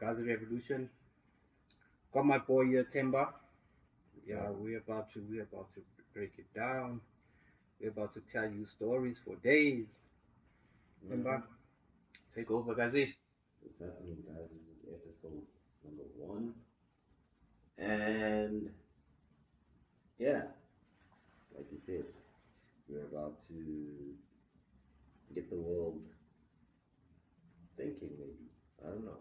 Gazi Revolution. Got my boy here, Timber. So, Yeah, we're about to break it down. We're about to tell you stories for days. mm-hmm. Timber, take over, Gazi. What's happening, guys? This is episode number 1, and yeah, like you said, we're about to get the world thinking. Maybe I don't know.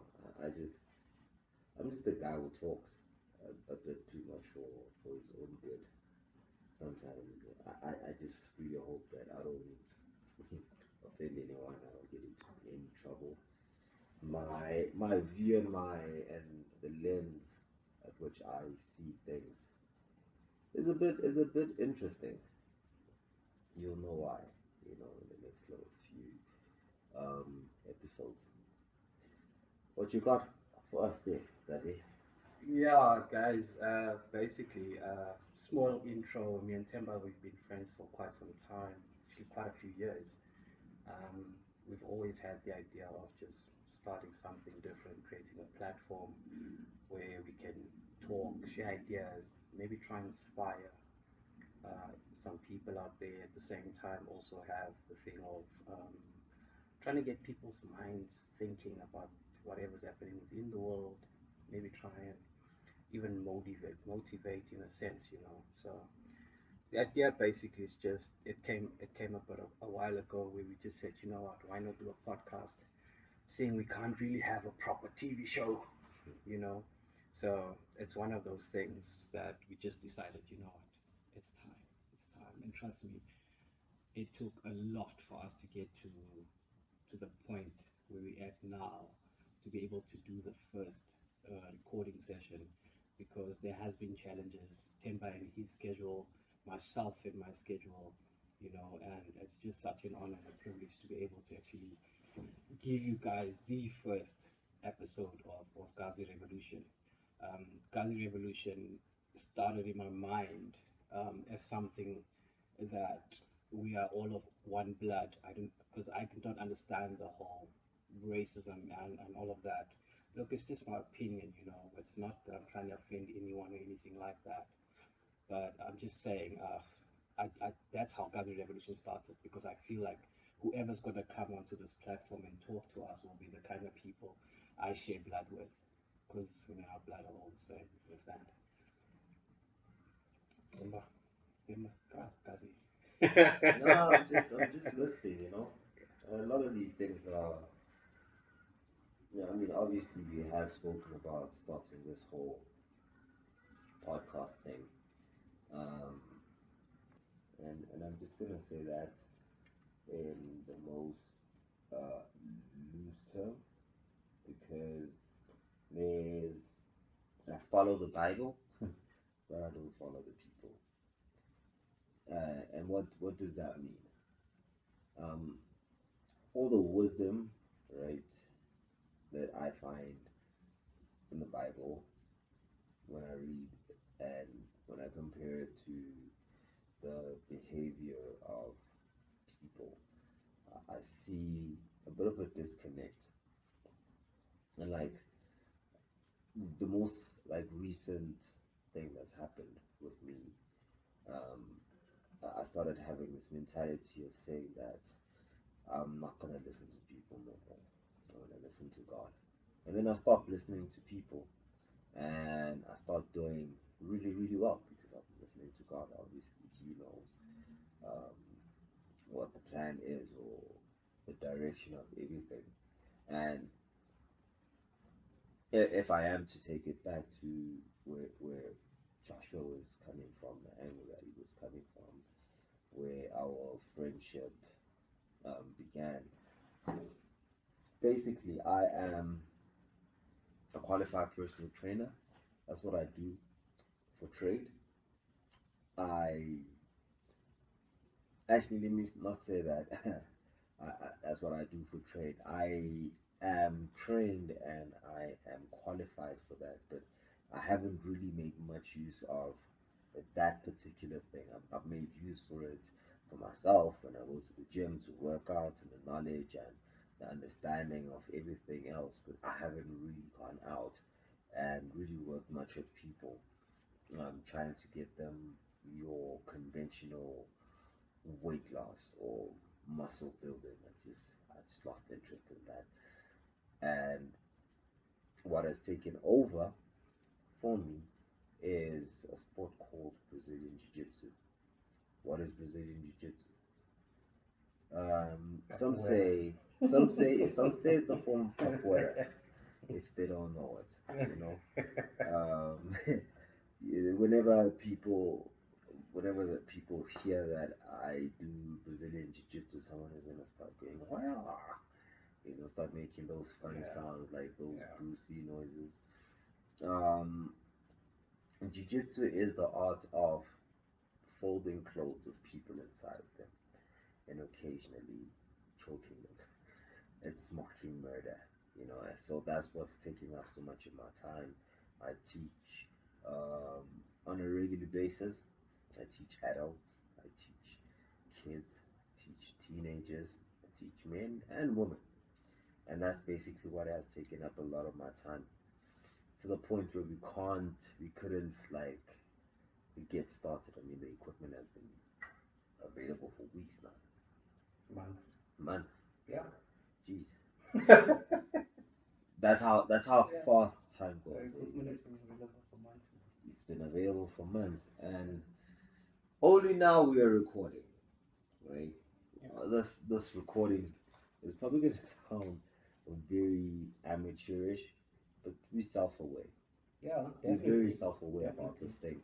I'm just a guy who talks a bit too much for his own good. Sometimes I just really hope that I don't offend anyone. I don't get into any trouble. My view and the lens at which I see things is a bit interesting. You'll know why, in the next little few episodes. What you got for us there, Gazi? Yeah, guys. Basically, small intro. Me and Timber, we've been friends for quite some time, actually quite a few years. Um, we've always had the idea of just starting something different, creating a platform where we can talk, share ideas, maybe try and inspire uh, some people out there. At the same time, also have the thing of trying to get people's minds thinking about whatever's happening within the world. Maybe try and even motivate in a sense, you know. So the idea basically is just it came up a while ago where we just said, you know what, why not do a podcast? Seeing we can't really have a proper TV show, you know. So it's one of those things that we just decided, you know what, it's time. And trust me, it took a lot for us to get to the point where we're at now to be able to do the first recording session because there has been challenges, Temba in his schedule, myself in my schedule, you know, and it's just such an honor and a privilege to be able to actually give you guys the first episode of Gazi Revolution. Gazi Revolution started in my mind as something that we are all of one blood. I didn't because I did not understand the whole racism and all of that. Look, it's just my opinion, you know. It's not that I'm trying to offend anyone or anything like that. But I'm just saying, that's how Gathering Revolution started because I feel like whoever's going to come onto this platform and talk to us will be the kind of people I share blood with because our blood are all the same. You understand? Remember? Remember? God, No, Gazi. I'm just listening. A lot of these things are. I mean, obviously we have spoken about starting this whole podcast thing, um, and I'm just gonna say that in the most loose term because there's I follow the Bible, but I don't follow the people. And what does that mean? Um, all the wisdom, right, that I find in the Bible when I read and when I compare it to the behavior of people, I see a bit of a disconnect. And like the most like recent thing that's happened with me, um, I started having this mentality of saying that I'm not gonna listen to people no more. I'm gonna listen to God. And then I stopped listening to people, and I start doing really, really well because I'm listening to God. Obviously, He knows um, what the plan is or the direction of everything. And if I am to take it back to where Joshua was coming from, the angle that he was coming from, where our friendship began. Basically, I am a qualified personal trainer. That's what I do for trade. I actually let me not say that. That's what I do for trade. I am trained and I am qualified for that, but I haven't really made much use of that particular thing. I've made use for it for myself when I go to the gym to work out and the knowledge and the understanding of everything else, but I haven't really gone out and really worked much with people. Trying to get them your conventional weight loss or muscle building. I just lost interest in that. And what has taken over for me is a sport called Brazilian Jiu Jitsu. What is Brazilian Jiu Jitsu? Some Capoeira. say, some say it's a form of capoeira if they don't know it. Whenever whenever the people hear that I do Brazilian Jiu Jitsu, someone is gonna start going, wow, start making those funny Yeah. sounds like those Yeah. Bruce Lee noises. Um, Jiu Jitsu is the art of folding clothes with people inside of them and occasionally choking them. It's mocking murder, so that's what's taking up so much of my time. I teach um, on a regular basis. I teach adults, I teach kids, I teach teenagers, I teach men and women. And that's basically what has taken up a lot of my time to the point where we couldn't like get started. I mean, the equipment has been available for weeks now, Months. months. Yeah. Jeez, The that's how Yeah. fast time goes. equipment has been available for months now. It's been available for months, and only now we are recording, right? Yeah. This recording is probably going to sound very amateurish, but we're self-aware. Yeah, We're very definitely. self-aware about Definitely. this thing,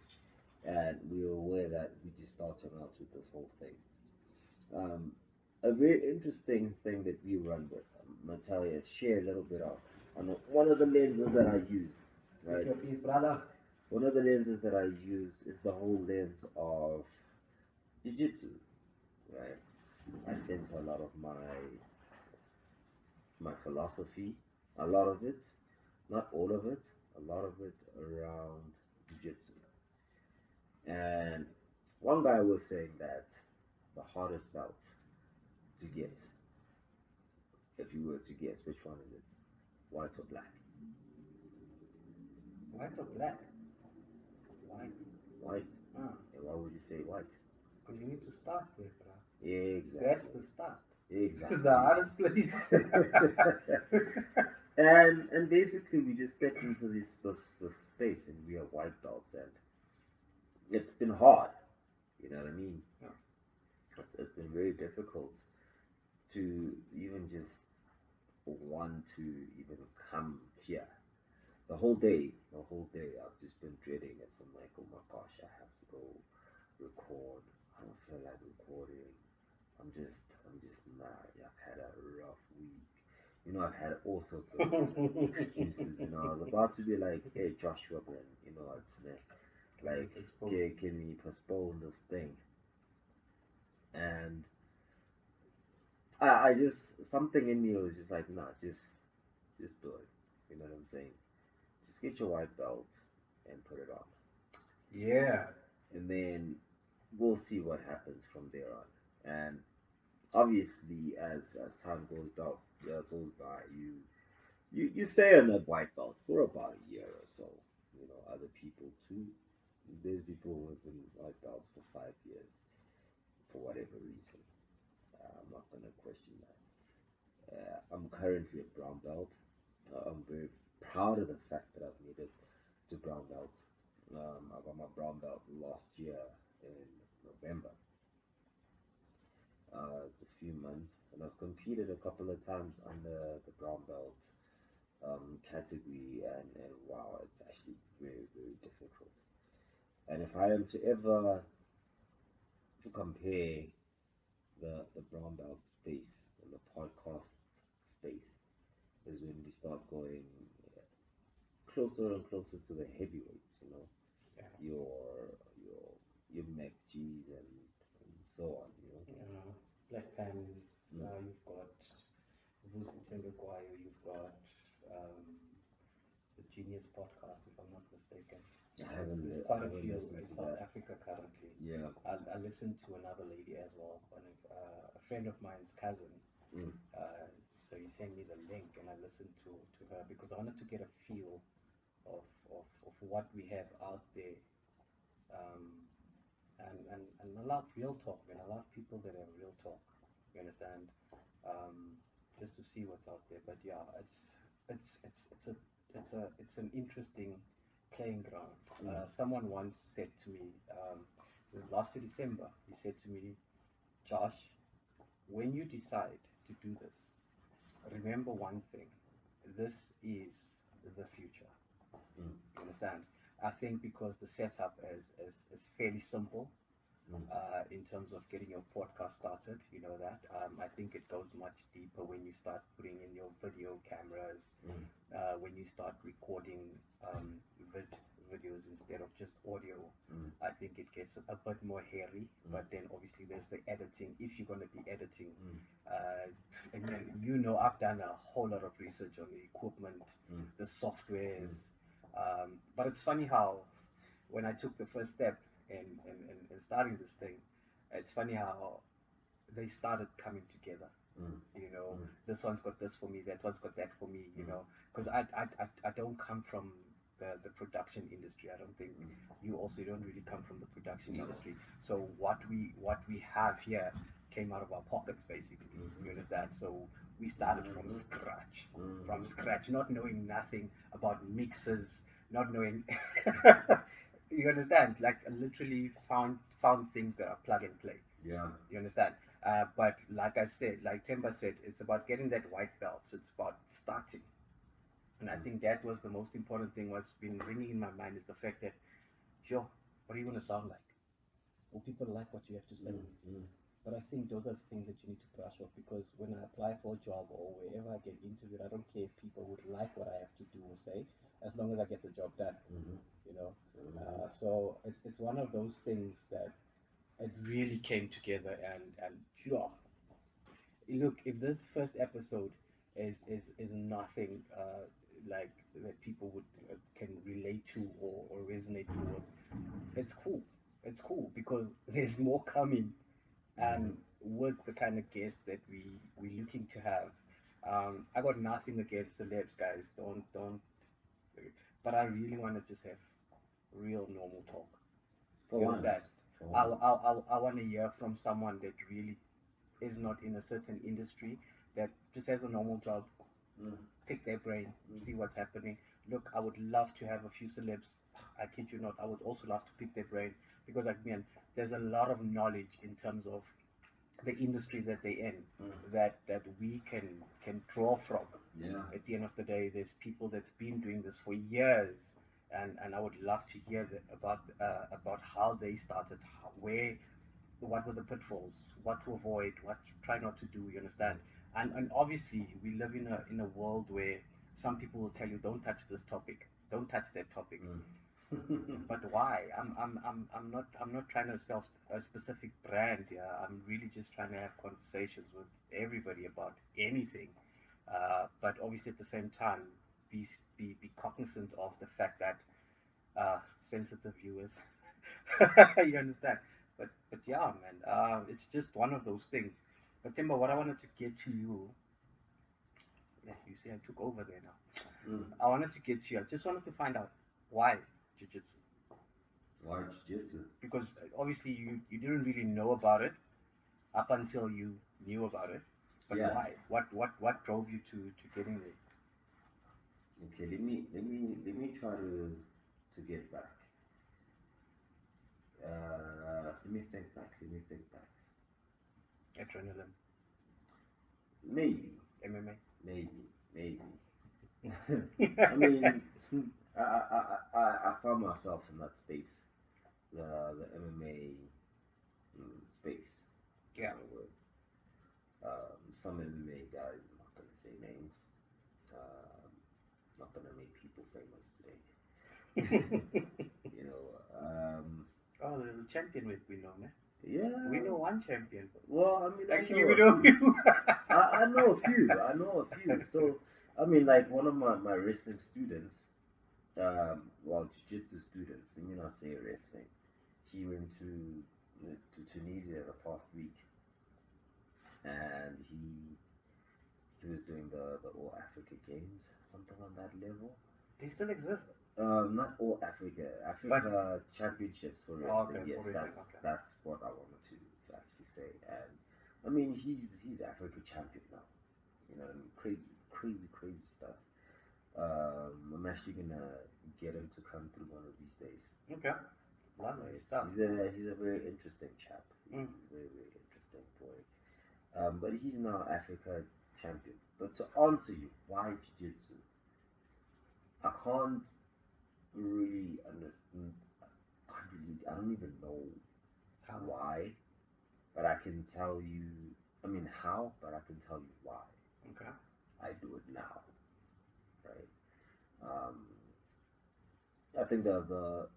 and we're aware that we just started out with this whole thing. Um, a very interesting thing that we run with, Natalia, share a little bit of on one of the lenses that I use, Speak right? your piece, brother. One of the lenses that I use is the whole lens of jiu-jitsu, right? I center a lot of my philosophy, a lot of it, not all of it, a lot of it around jiu-jitsu. And one guy was saying that the hardest belt to get, if you were to guess, which one is it, white or black? White or black? White. White. Ah, And why would you say white? because you need to start there, bro. That's Exactly. the start. It's the Exactly. hardest place. and basically we just stepped into this space and we are white belts and it's been hard. You know what I mean? Yeah. It's been very difficult to even just want to even come here. The whole day, I've just been dreading it. I'm like, oh my gosh, I have to go record. I don't feel like recording. I'm just mad. I've had a rough week. I've had all sorts of excuses. I was about to be like, hey, Joshua, man, like, It's full. can we postpone this thing? And I just something in me was just like, nah, just do it. You know what I'm saying? Just get your white belt and put it on, Yeah. and then we'll see what happens from there on. And obviously, as time goes by, you stay on that white belt for about a year or so. Other people too. There's people who have been white belts for 5 years for whatever reason. I'm not gonna question that. I'm currently a brown belt. I'm very proud of the fact that I've made it to brown belt. I got my brown belt last year in November. It's a few months, and I've competed a couple of times under the brown belt category, and wow, it's actually very, very difficult. And if I am to ever compare the brown belt space and the podcast space, is when we start going closer and closer to the heavyweights, Yeah. your your McG's and so on, Black Families. Mm. You've got Vusi Tembekwayo. You've got um, the Genius podcast, if I'm not mistaken. There's I quite a haven't few listened in to South that. Africa currently. Yeah. I listened to another lady as well, a friend of mine's cousin. Mm. Uh, So he sent me the link, and I listened to her because I wanted to get a feel of what we have out there. Um, and I love real talk, and I love people that have real talk. You understand? Um, just to see what's out there. But yeah, it's an interesting playing ground. Someone once said to me, it was last year December. He said to me, Josh, when you decide to do this, remember one thing. This is the future. Mm. You understand? I think because the setup is fairly simple, in terms of getting your podcast started. You know that. I think it goes much deeper when you start putting in your video cameras, Mm. when you start recording um, vid- videos instead of just audio. Mm. I think it gets a bit more hairy, Mm. but then obviously there's the editing. If you're going to be editing, Mm. and you know, I've done a whole lot of research on the equipment, Mm. the softwares. Mm. But it's funny how when I took the first step in starting this thing, it's funny how they started coming together. Mm. You know, Mm. this one's got this for me, that one's got that for me. You Mm. know, because I don't come from the production industry. I don't think you don't really come from the production No. industry. So what we have here came out of our pockets basically. Mhm. You understand? So we started Mhm. from Mhm. scratch, not knowing nothing about mixes, not knowing. You understand? Like literally found things that are plug and play. Yeah. You understand? But like I said, like Temba said, it's about getting that white belt. So it's about starting. And I Mm. think that was the most important thing. What's been ringing in my mind is the fact that, yo, what are you going to sound like? Will people like what you have to say? Mm. Mm. But I think those are the things that you need to brush off because when I apply for a job or wherever I get interviewed, I don't care if people would like what I have to do or say, as long as I get the job done. Mhm. You know, Mhm. so it's one of those things that it really came together and yeah, look, if this first episode is nothing like that people would can relate to or resonate towards, it's cool. It's cool because there's more coming, and Mhm. with the kind of guests that we're looking to have, I got nothing against celebs, guys. Don't. But I really want to just have real normal talk. For You once. understand? For I once. I I want to hear from someone that really is not in a certain industry, that just has a normal job, Mm. pick their brain, Mm. see what's happening. Look, I would love to have a few celebs. I kid you not, I would also love to pick their brain because, like, man, there's a lot of knowledge in terms of the industry that they're in Mm. that we can draw from. Yeah. At the end of the day, there's people that's been doing this for years, and I would love to hear about how they started, where what were the pitfalls, what to avoid, what to try not to do. You understand? And obviously, we live in a world where some people will tell you, don't touch this topic, don't touch that topic. Mm. But why? I'm not trying to sell a specific brand here. I'm really just trying to have conversations with everybody about anything. But obviously, at the same time, be be cognizant of the fact that sensitive viewers. You understand? But yeah, man, it's just one of those things. But Timber, what I wanted to get to you, yeah, you see, I took over there now. Mm. I wanted to get to you. I just wanted to find out why jiu-jitsu, Why jiu-jitsu? because obviously you didn't really know about it up until you knew about it. But Yeah. why? What drove you to getting there? Okay. Let me try to get back. Let me think back. Let me think back. Adrenaline, Maybe. MMA. Maybe. Maybe. I mean, I found myself in that space, the MMA space. Yeah. With some MMA guys. I'm not gonna say names. Um, not gonna make people famous today. you know. Oh, the champion we know, man. We Yeah. know one champion. Well, I mean, I Actually, know we a know few. you. I know a few. I know a few. So, I mean, like one of my wrestling students, well, jiu-jitsu students, let me not say wrestling. He went to Tunisia the past week, and he He was doing the All Africa Games, something on that level. They still exist. Not All Africa, But Africa Championships for oh, wrestling. okay, Yes, for wrestling. Okay. that's what I wanted to actually say. And I mean, he's Africa champion now. You know, and crazy stuff. I'm actually gonna get him to come through one of these days. Okay. Lovely Right? stuff. He's a very interesting chap. Mm. He's a very interesting boy. But he's now Africa champion. But to answer you, why jiu-jitsu? I can't really understand. I don't even know How? why, but I can tell you. I mean how, but I can tell you why. Okay. I do it now, right? Um, I think the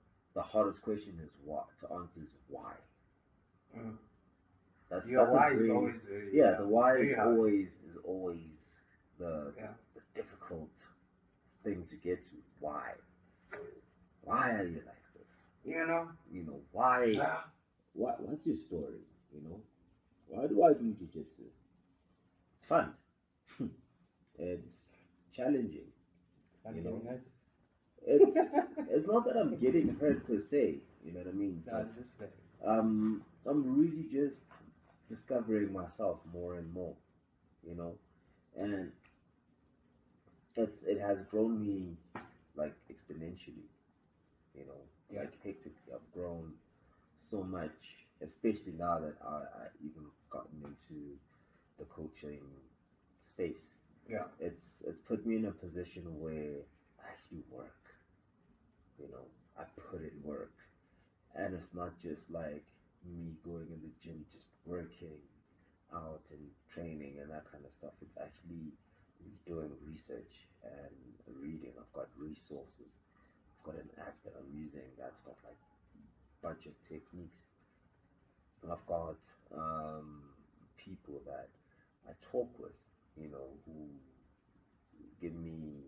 hardest question is what to answer is why. Mm. Your That's a why is very, always very yeah, the why very hard. is always the, Yeah. the difficult thing to get to. Why are you like this? You know. You know why? Yeah. What's your story? You know why do I do jiu-jitsu? It's fun. It's challenging. I'm You know getting it. it's it's not that I'm getting hurt per se. You know what I mean? No, But it's just fair. I'm really just discovering myself more and more. You know, and it has grown me like exponentially. You know, Yeah. like hectically. I've grown so much, especially now that I even gotten into the coaching space. Yeah. It's put me in a position where I actually work. You know, I put in work, and it's not just like me going in the gym just working out and training and that kind of stuff. It's actually doing research and reading. I've got resources. I've got an app that I'm using that's got like bunch of techniques, and I've got people that I talk with, you know, who give me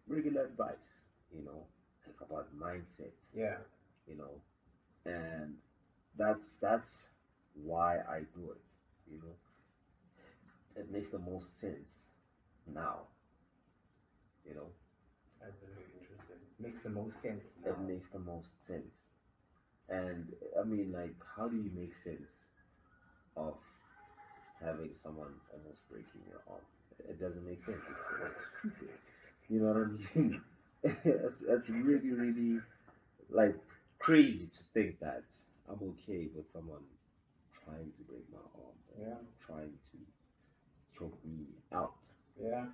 regular advice, you know, like about mindset, Yeah. you know, and that's why I do it, you know. It makes the most sense now, you know. That's very interesting. Makes the most sense now. It makes the most sense, and I mean, like, how do you make sense of having someone almost breaking your arm? It doesn't make sense. It's stupid. You know what I mean? It's really, really like crazy to think that I'm okay with someone trying to break my arm or Yeah. trying to choke me out. Yeah.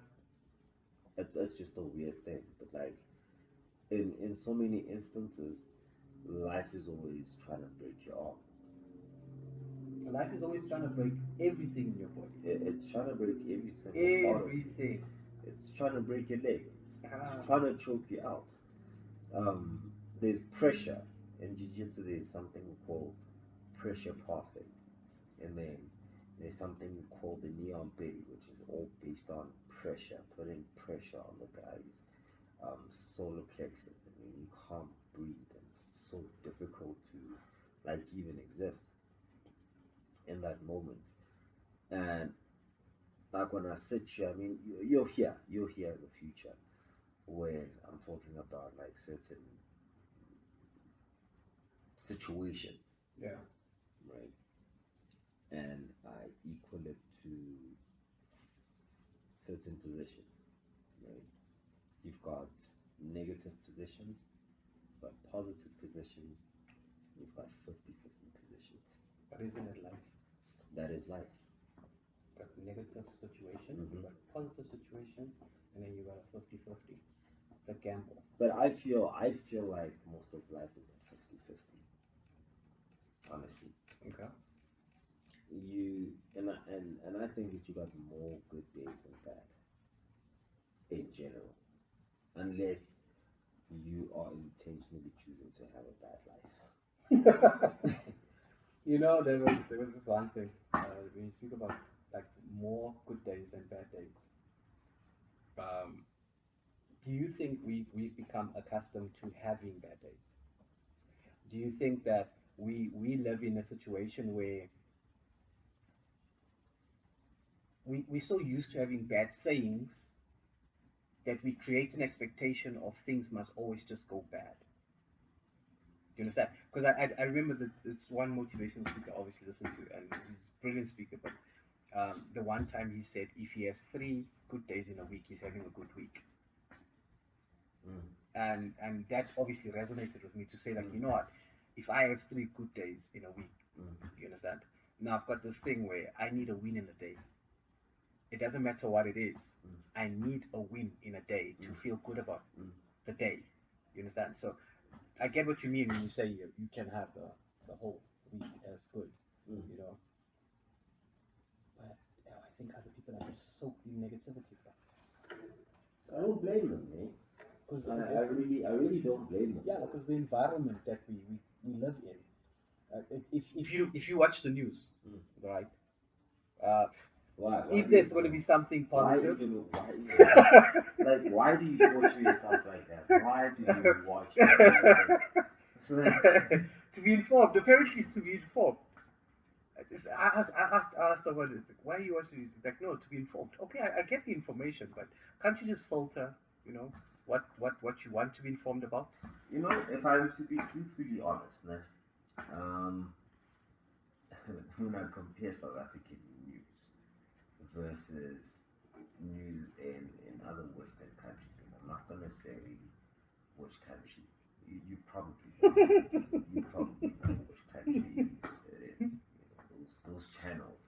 It's just a weird thing. But like in so many instances, life is always trying to break your arm. Life is always trying to break everything in your body. It's trying to break every single part of you. Everything. It's trying to break your leg. Ah. It's trying to choke you out. There's pressure in jiu-jitsu. There's something called pressure passing, and then there's something called the neon belly, which is all based on pressure, putting pressure on the guy's solar plexus, and then you can't breathe, and it's so difficult to like even exist in that moment. And like when I sit here, I mean, you'll hear in the future when I'm talking about like certain situations, Yeah. right? And I equal it to certain positions, right? You've got negative positions, you've got positive positions, you've got 50-50 positions. But isn't it life? That is life. Got negative situations, you Hmm. got positive situations, and then you got a 50-50. The gamble. But I feel like most of life is at 50-50, honestly. Okay. And I think that you got more good days than bad in general, unless you are intentionally choosing to have a bad life. You know, there was this one thing when you speak about like more good days than bad days. Um, do you think we've become accustomed to having bad days? Do you think that we live in a situation where we're so used to having bad sayings that we create an expectation of things must always just go bad. Do you understand? Because I remember that it's one motivational speaker I obviously listen to, and he's a brilliant speaker. But the one time he said if he has 3 good days in a week, he's having a good week. Mm. And that obviously resonated with me to say like, Mm. you know what, if I have 3 good days in a week, you understand? Now I've got this thing where I need a win in a day. It doesn't matter what it is. I need a win in a day to feel good about the day. You understand? So I get what you mean when you say you can have the whole week as good, you know. But I think other people are just soaked in negativity. I don't blame them, mate. Because I really don't blame them. Yeah, because the environment that we live in. If you watch the news, right? Why If there's going to be something positive, why do you torture yourself like that? Why do you watch that? to be informed. Apparently, it's to be informed. I asked someone, why are you watching this? Like, no, to be informed. Okay, I get the information, but can't you just filter, you know, what you want to be informed about? You know, if I was to be truthfully honest, né, um, when I compare South African news versus news in other Western countries, and I'm not going to say which country. You probably know. You probably know which country it is. You know, those channels.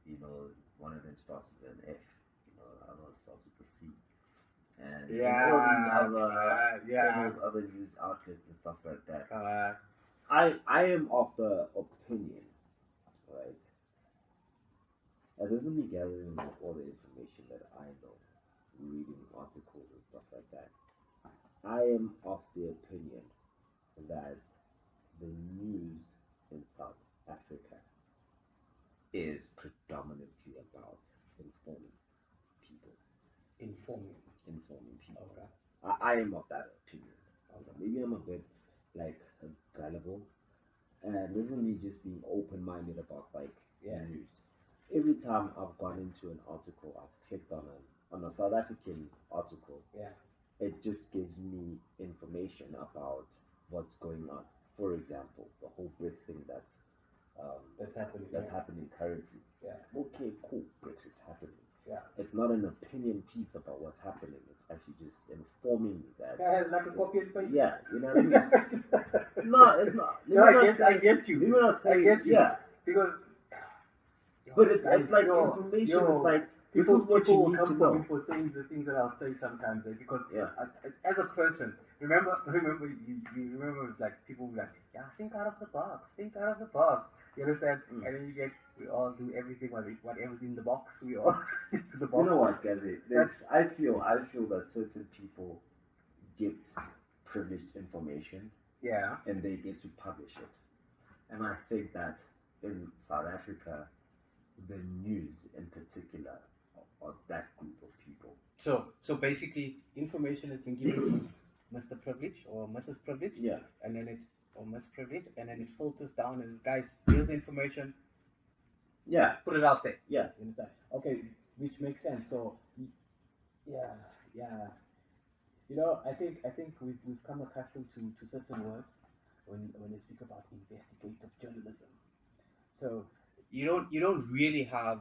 You know, one of them starts with an F. You know, the other one starts with a C. And all these other news outlets and stuff like that. I am of the opinion, right? That doesn't me gathering all the information that I know, reading articles and stuff like that. I am of the opinion that the news in South Africa is predominantly about informing people. Informing people. Okay. I am of that opinion. Okay. Maybe I'm a bit like gullible, and this is me just being open-minded about like news. Every time I've gone into an article, I've clicked on a South African article. Yeah. It just gives me information about what's going on. For example, the whole BRICS thing that's happening currently. Yeah. Okay, cool. BRICS is happening. Yeah. It's not an opinion piece about what's happening. It's actually just informing me that. Yeah, it's like a copy and paste. Yeah, you know what I mean? No, it's not. No, I get you. I get you. Yeah. Because. But it's like information. It's like this is what you need to know. For saying the things that I'll say sometimes, because as a person, remember you remember like people were like, yeah, think out of the box. You understand? And then we all do everything whatever's in the box. We all stick to the box. You know what, Gazi? I feel that certain people get privileged information. Yeah. And they get to publish it. And I think that in South Africa, the news in particular are that group of people. So basically, information has been given to Mr. Privilege or Mrs. Privilege. Yeah. And then or Miss Privilege, and then it filters down and guys, here's the information. Yeah. Put it out there. Yeah. You understand? Okay, which makes sense. So, yeah. You know, I think we've come accustomed to certain words when they speak about investigative journalism. So you don't really have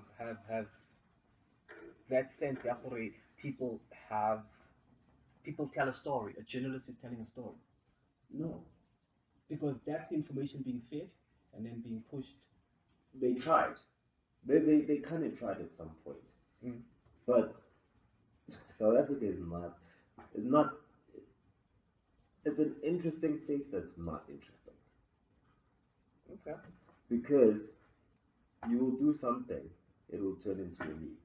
that sense that people tell a story. A journalist is telling a story. No. Because that's the information being fed and then being pushed. They tried. They kind of tried at some point. But South Africa is not. It's an interesting place that's not interesting. Okay. Because you will do something, it will turn into a meme.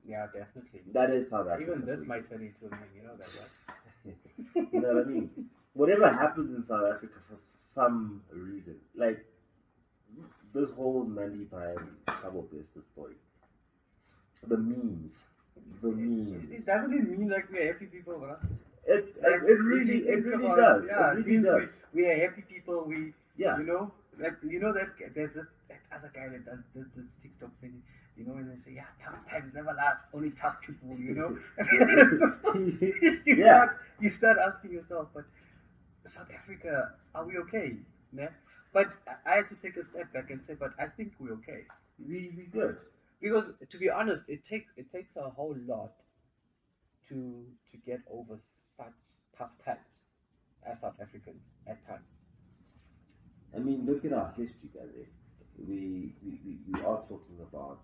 Yeah, definitely. That is South Africa. Even this might turn into a meme, you know that, right? You know what I mean? Whatever happens in South Africa for some reason, like this whole Nandi by Cabo Business story, the memes. It doesn't mean like we're happy people, bro. It really does. Yeah, it really does. We are happy people. You know that there's this that other guy that does this TikTok thing. You know, when they say, yeah, tough times never last, only tough people, you know. Yeah. You start asking yourself, but South Africa, are we okay? Ne? But I had to take a step back and say, but I think we're okay. We good. Because to be honest, it takes a whole lot to get over such tough times as South Africans at times. I mean, look at our history, guys. We are talking about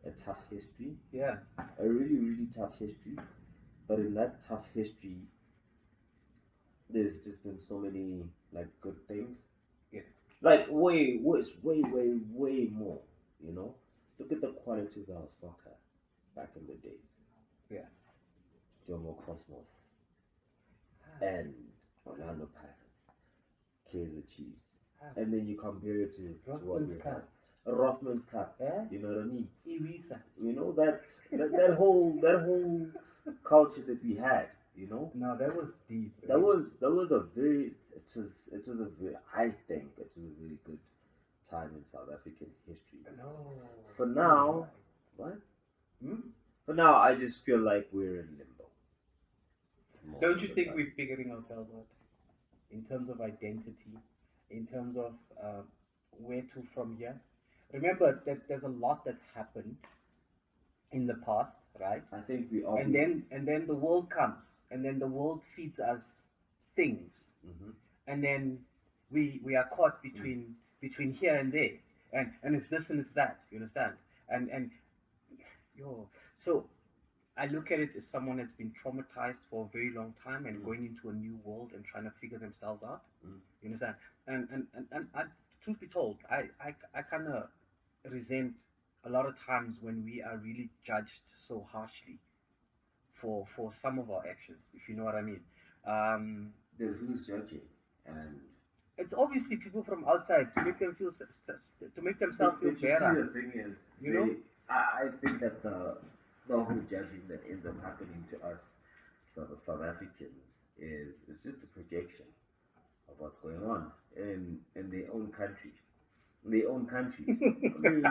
a tough history, Yeah. a really, really tough history. But in that tough history, there's just been so many like good things. Yeah. Like way more. You know, look at the quality of our soccer back in the days. Yeah. Jomo Cosmos Ah, and Orlando Pirates, Kaiser Chiefs, ah. and then you compare it to what we Rothman's have. Cup. A Rothman's Cup. Eh? You know what I mean? Ibiza. You know that whole culture that we had. You know, No, that was deep. that was a very it was a very I think it was a very good time in South African history. No. For Oh now, my. what? Hmm? For now, I just feel like we're in limbo most Don't of you the think time. we're figuring ourselves out in terms of identity, in terms of where to from here? Remember that there's a lot that's happened in the past, right? I think we all And be. then the world comes, and then the world feeds us things, Hmm. and then we are caught between here and there, and it's this and it's that. You understand? And yo, so I look at it as someone that's been traumatized for a very long time and Mm. going into a new world and trying to figure themselves out. Mm. You understand? And truth be told, I kind of resent a lot of times when we are really judged so harshly for some of our actions, if you know what I mean. Um, Then who's judging? And it's obviously people from outside to make them feel to make themselves feel but you see, better. the thing is, You know? I think that the whole judging that ends up happening to us, South Africans, is just a projection of what's going on in their own country, in their own countries. I mean,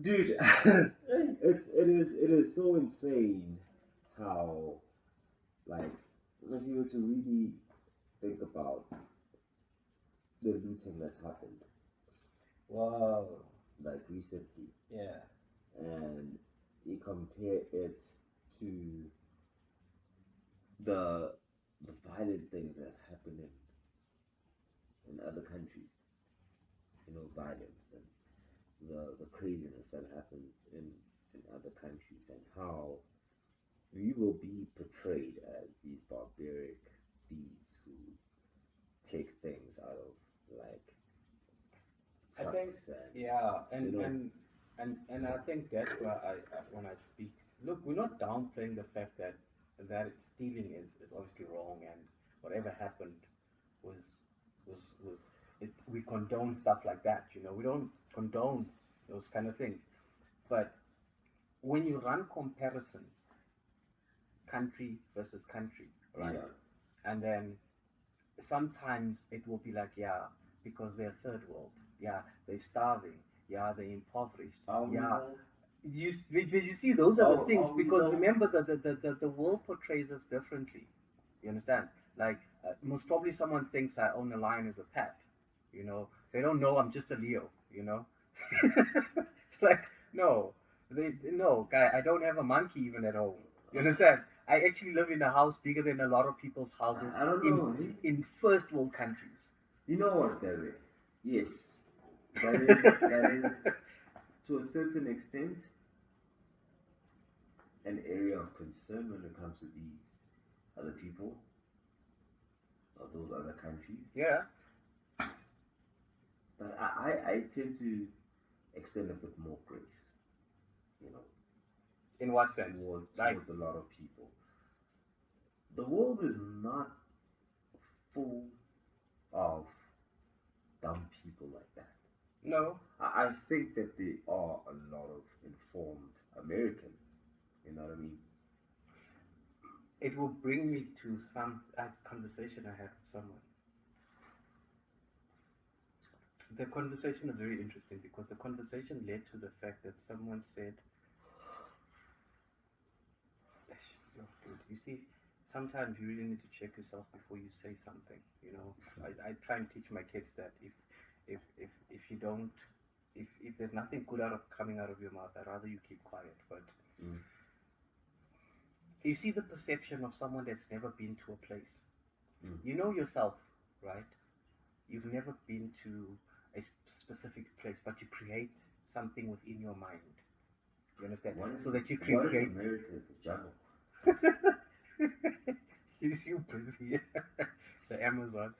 dude, it is so insane how, like, if you were to really think about the looting that's happened Wow. like recently, Yeah. and you compare it to the the violent things that happen in other countries, violence and the craziness that happens in other countries, and how we will be portrayed as these barbaric thieves who take things out of like I think, trucks and yeah, you know and I think that's why when I speak, look, we're not downplaying the fact that stealing is obviously wrong, and whatever happened was was it. We condone stuff like that, you know. We don't condone those kind of things, but when you run comparisons, country versus country, right? yeah. And then sometimes it will be like, yeah, because they're third world, yeah, they're starving, yeah, they're impoverished, Are we yeah. though? You see, those are the things Are we because though? remember the world portrays us differently. You understand? Like, most probably someone thinks I own a lion as a pet. You know, they don't know I'm just a Leo. You know, it's like no, no guy. I don't have a monkey even at home. You understand? I actually live in a house bigger than a lot of people's houses I don't in know. Eh? in first world countries. You know what, Gary? Yes, that is to a certain extent an area of concern when it comes to these other people or those other countries. Yeah. But I tend to extend a bit more grace, you know, In what sense? towards Like, towards a lot of people. The world is not full of dumb people like that. no, I think that there are a lot of informed Americans. You know what I mean? it will bring me to some conversation I had with someone. the conversation is very interesting because the conversation led to the fact that someone said, dude, you see, sometimes you really need to check yourself before you say something. You know, I try and teach my kids that if you don't, if there's nothing good coming out of your mouth, I'd rather you keep quiet. But Mm. you see the perception of someone that's never been to a place. Mm. You know yourself, right? You've never been to a specific place, but you create something within your mind. You understand? So that you What if create. America is a jungle? Is you busy? The Amazon.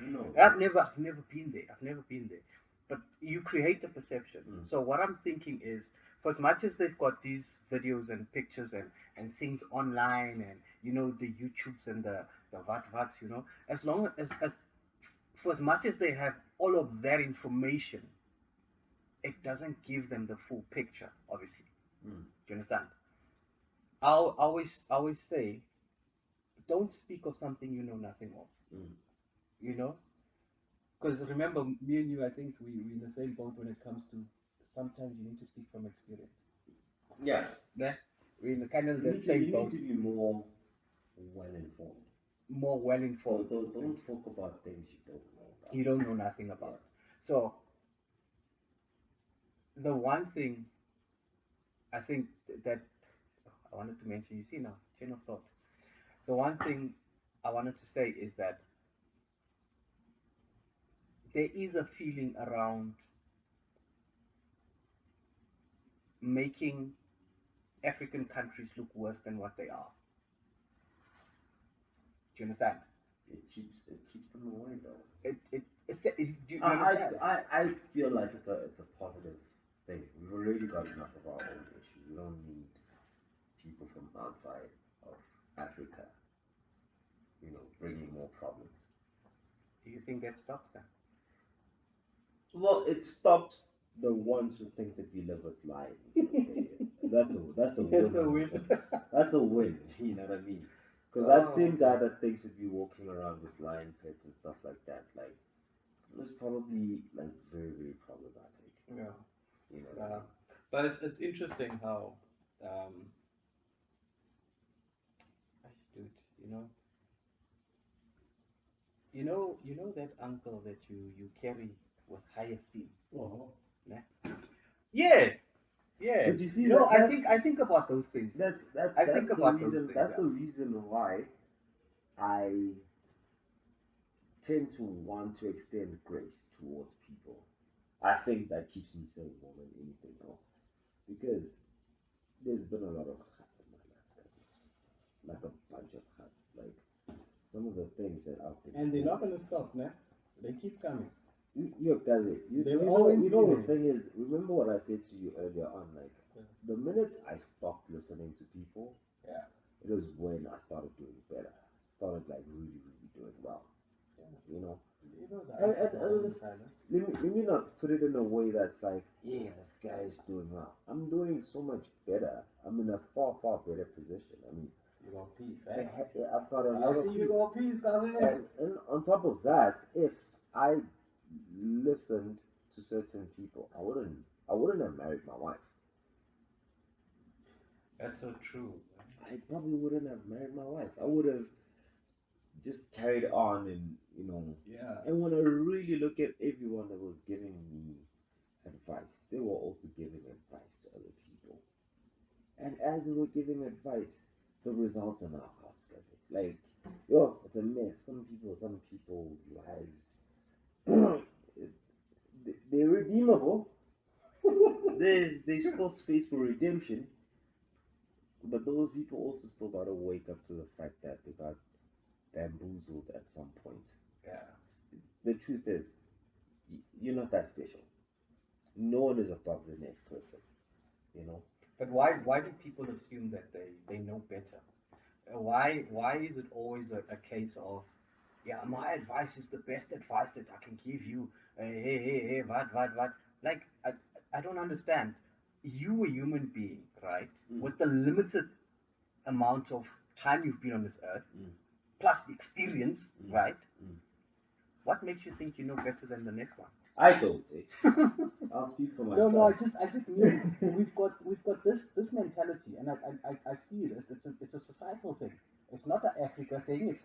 You know. I've never been there. I've never been there. But you create a perception. Mm. So what I'm thinking is, for as much as they've got these videos and pictures and things online and the YouTubes and the vats, as long as for as much as they have all of that information, it doesn't give them the full picture, obviously. Mm. Do you understand? I always say, don't speak of something you know nothing of. Mm. You know, because remember, me and you, I think we're in the same boat when it comes to sometimes you need to speak from experience. Yeah. Yeah, we're in the kind of You the need same boat. to be more well informed. More well informed. Don't talk about things you don't know about. You don't know nothing about. So the one thing I think that I wanted to mention, you see now, chain of thought. The one thing I wanted to say is that there is a feeling around making African countries look worse than what they are. Do you understand? It keeps them away though. Do you understand? I feel like it's a positive thing. We've already got enough of our own issues. We don't need people from outside of Africa, bringing more problems. Do you think that stops them? Well, it stops the ones who think that we live with lions. Okay? That's a win. That's a win. That's a win. You know what I mean? Because that same guy that thinks that we walking around with lion pets and stuff like that, like, it's probably like very very problematic. Yeah. You know. What I mean? But it's interesting how, dude, you know that uncle that you carry with high esteem. Uh-huh. Né? Yeah, yeah. But you see, I think about those things. I think that's the about those reason. things. That's Yeah. the reason why I tend to want to extend grace towards people. I think that keeps me sane more than anything else. Because there's been a lot of cuts in my life, like a bunch of cuts. Like some of the things that I've been And they're not gonna stop, né? They keep coming. The thing is, remember what I said to you earlier on, like, the minute I stopped listening to people, Yeah. it was when I started doing better. Started like really, really doing well. You know? Let me not put it in a way that's like, yeah, this guy is doing well. I'm doing so much better. I'm in a far, far better position. I mean, You got peace, eh? I've got a lot of peace. You got peace, And on top of that, if I listened to certain people, I wouldn't have married my wife. That's so true. I probably wouldn't have married my wife. I would have just carried on and Yeah. And when I really look at everyone that was giving me advice, they were also giving advice to other people. And as they were giving advice, the results are now outstanding. Like, it's a mess. Some people's lives, they're redeemable. There's still space for redemption, but those people also still gotta wake up to the fact that they got bamboozled at some point. Yeah. The truth is, you're not that special. No one is above the next person, you know. But why do people assume that they know better? Why is it always a case of, yeah, my advice is the best advice that I can give you. Hey, what? Like, I don't understand. You a human being, right? Mm. With the limited amount of time you've been on this earth, Mm. plus the experience, Mm. right? Mm. What makes you think you know better than the next one? I don't. I'll speak for No, myself. no. I just mean we've got this mentality, and I see it. It's a societal thing. It's not an Africa thing.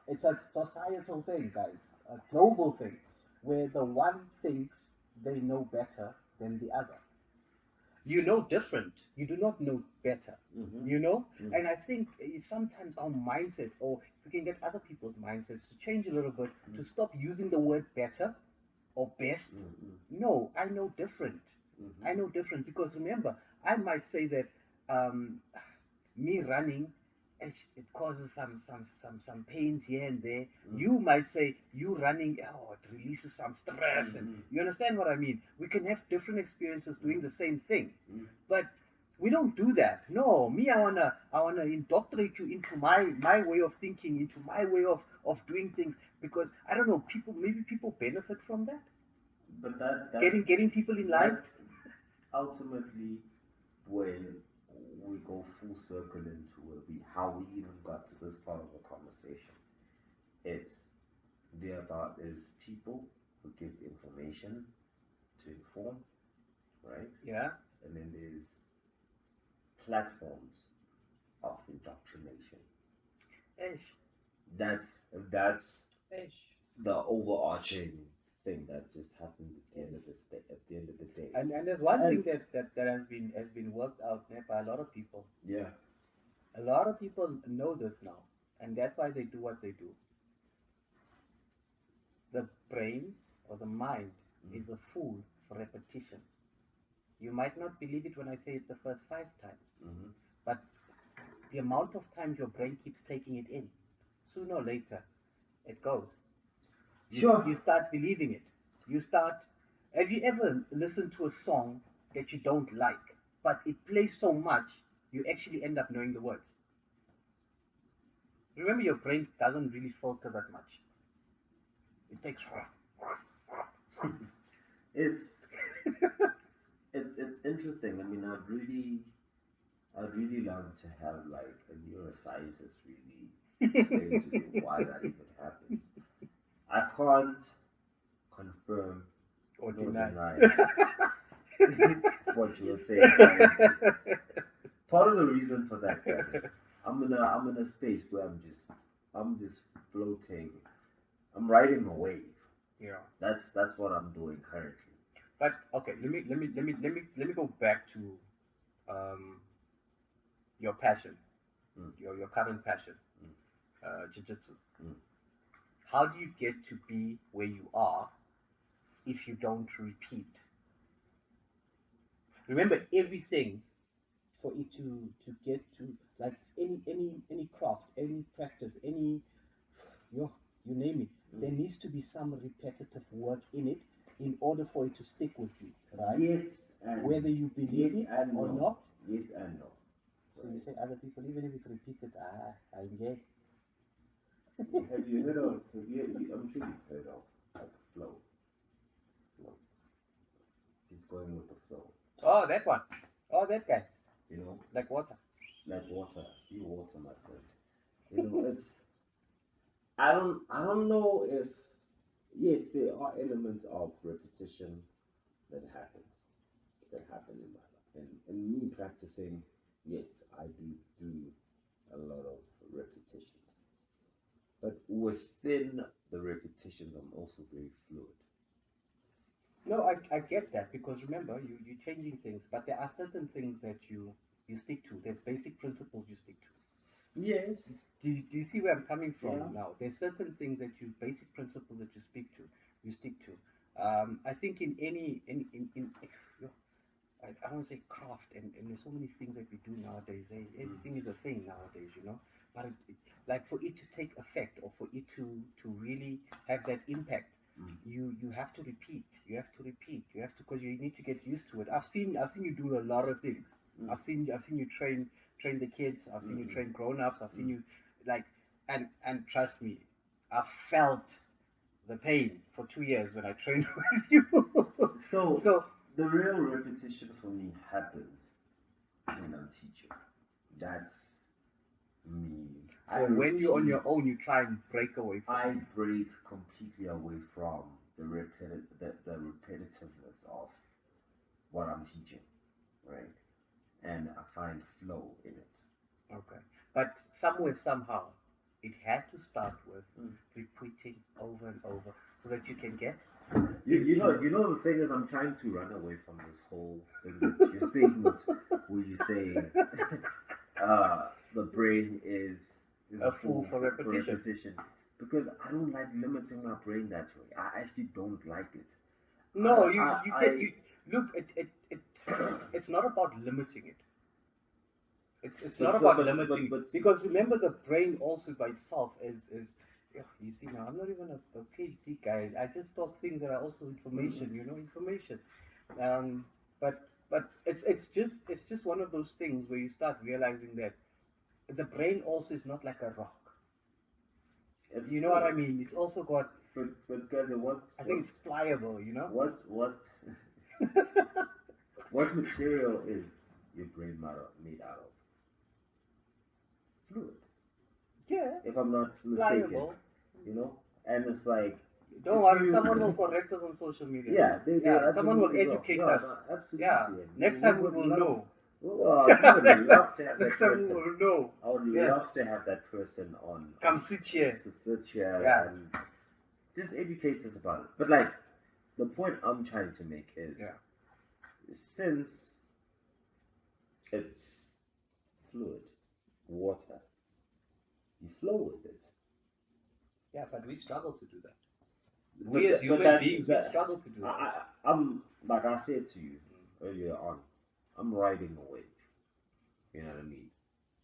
It's a societal thing, guys. A global thing, where the one thinks they know better than the other. You know different. You do not know better. Mm-hmm. You know, Mm-hmm. and I think sometimes our mindsets, or we can get other people's mindsets to change a little bit, to stop using the word better or best. No, I know different. I know different because remember, I might say that um, me running, it causes some pains here and there. You might say you running, oh, it releases some stress, and you understand what I mean. We can have different experiences doing the same thing, but we don't do that. No, me, I wanna indoctrinate you into my way of thinking, into my way of doing things, because I don't know, maybe people benefit from that. But that Getting people in line. ultimately when we go full circle into how we even got to this part of the conversation. It's there about is people who give information to inform, right? Yeah. And then there's platforms of indoctrination. Ish. That's Ish. the overarching thing that just happens at the end of the day. And there's one thing that has been worked out by a lot of people. Yeah. A lot of people know this now, and that's why they do what they do. The brain or the mind is a fool for repetition. You might not believe it when I say it the first 5 times, but the amount of times your brain keeps taking it in, sooner or later, it goes. You start believing it. You start. Have you ever listened to a song that you don't like, but it plays so much, you actually end up knowing the words? Remember, your brain doesn't really filter that much. It takes. it's it's interesting. I mean, I'd really love to have like a neuroscientist really explain to me why that even happens. I can't confirm Or nor deny. deny what you were saying. Part of the reason for that is I'm in a space where I'm just floating. I'm riding a wave. Yeah. That's what I'm doing currently. But okay, let me go back to um, your passion, your current passion, jiu-jitsu. How do you get to be where you are if you don't repeat? Remember, everything for it to get to, like any craft, any practice, any you name it, there needs to be some repetitive work in it in order for it to stick with you, right? Yes, and Whether you believe yes it and or no. not. Yes and no. So you say other people, even if it's repeated, I'm gay. Have you heard of? I'm sure you've heard of like flow. Flow. Just going with the flow. Oh, that one. Oh, that guy. You know, Like water. like water. Be water, my friend. You know, it's. I don't know if yes, there are elements of repetition that happens that happen in my life, and me practicing. Yes, I do a lot of repetitions. But within the repetitions, I'm also very fluid. No, I get that because remember, you're changing things, but there are certain things that you stick to. There's basic principles you stick to. Yes. Do you see where I'm coming from Yeah. now? There's certain things that basic principles that you stick to. I think in I don't want to say craft, and there's so many things that we do nowadays. Everything is a thing nowadays, you know. But like for it to take effect, or for it to really have that impact, you have to repeat. You have to repeat. You have to, because you need to get used to it. I've seen you do a lot of things. I've seen you train the kids. I've seen you train grown ups. I've seen you like, and trust me, I felt the pain for 2 years when I trained with you. So the real repetition for me happens when I'm teaching. That's me. I So when you're on repeat, your own, you try and break away from I it. break completely away from the repetitiveness of what I'm teaching, right? And I find flow in it. Okay. But somewhere, somehow, it had to start with Mm. repeating over and over so that you can get You know the thing is I'm trying to run away from this whole thing that you're statement where you say the brain is a a fool fool for for repetition. repetition because I don't like limiting my brain that way. I actually don't like it. No, you I can you look it's not about limiting it. It's not about limiting but because remember the brain also by itself is yeah, you see now I'm not even a PhD guy. I just talk things that are also information, information. But it's just one of those things where you start realizing that the brain also is not like a rock. it's You know what I fluid. mean? It's also got But guys, I think it's pliable. what what material is your brain made out of? Fluid, Yeah, if I'm not mistaken. pliable. You know, and it's like Don't if worry, someone will you correct us on social media. yeah, they Yeah, someone will absolutely will. educate No, us. no, Yeah, absolutely. next We time we would will love. know. Well, we would next time, love to have that next time we person. will know. I would Yes, love to have that person on come sit here. to sit here Yeah, and just educate us about it. But like the point I'm trying to make is yeah, since it's fluid, water, you flow with it. yeah. But we struggle to do that. But We as but human that's beings, we that. struggle to do that. I'm like I said to you earlier on. I'm riding a wave. You know what I mean?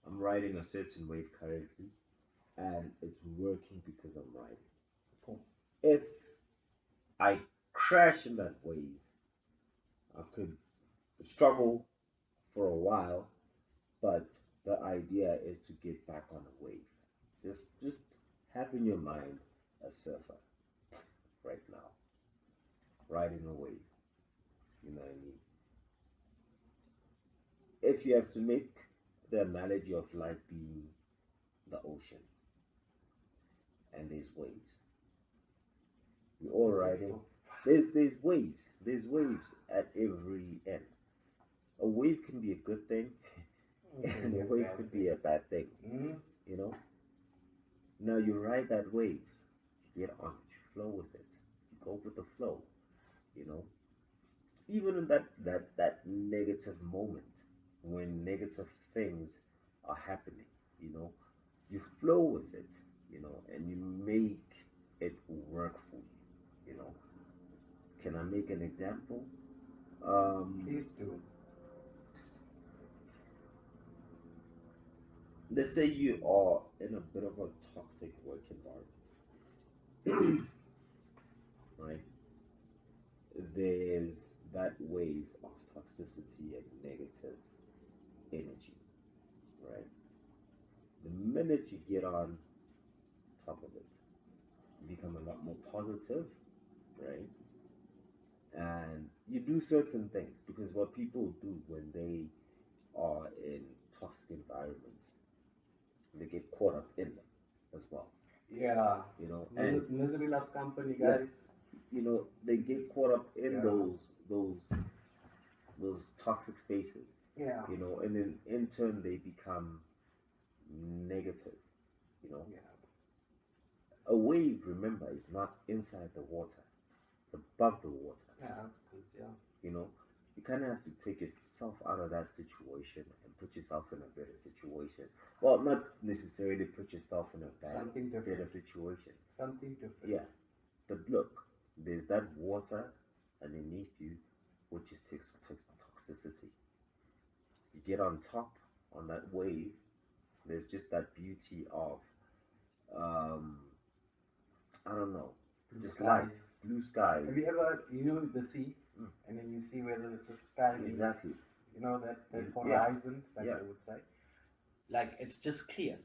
I'm riding a certain wave currently, and it's working because I'm riding. Cool. If I crash in that wave, I could struggle for a while, but the idea is to get back on a wave. Just have in your mind a surfer right now, riding a wave. You know what I mean? If you have to make the analogy of life being the ocean and there's waves, we're all riding. There's waves. There's waves at every end. A wave can be a good thing, and a wave could be a bad thing. Mm. You know. Now you ride that wave, you get on it, you flow with it, you go with the flow. You know. Even in that negative moment when negative things are happening, you know, you flow with it, you know, and you make it work for you. You know. Can I make an example? Please do. Let's say you are in a bit of a toxic work environment, right? There's that wave of toxicity and negative energy, right? The minute you get on top of it, you become a lot more positive, right? And you do certain things because what people do when they are in toxic environments, they get caught up in them as well, Yeah. you know, and Misery loves company, yeah, guys. you know, they get caught up in Yeah. those those toxic spaces, Yeah. you know, and then in turn they become negative, you know. Yeah. A wave, remember, is not inside the water, it's above the water, Yeah. Yeah. you know. You kind of have to take yourself out of that situation and put yourself in a better situation. Well, not necessarily put yourself in a Something better different. situation. Something different. Yeah, but look, there's that water underneath you, which is toxicity. You get on top on that wave, there's just that beauty of um, I don't know, Blue just skies. light, blue skies. Have you ever, the sea, Mm. and then you see where the sky is, Exactly. that Yeah. horizon, like Yeah. they would say. Like, it's just clear.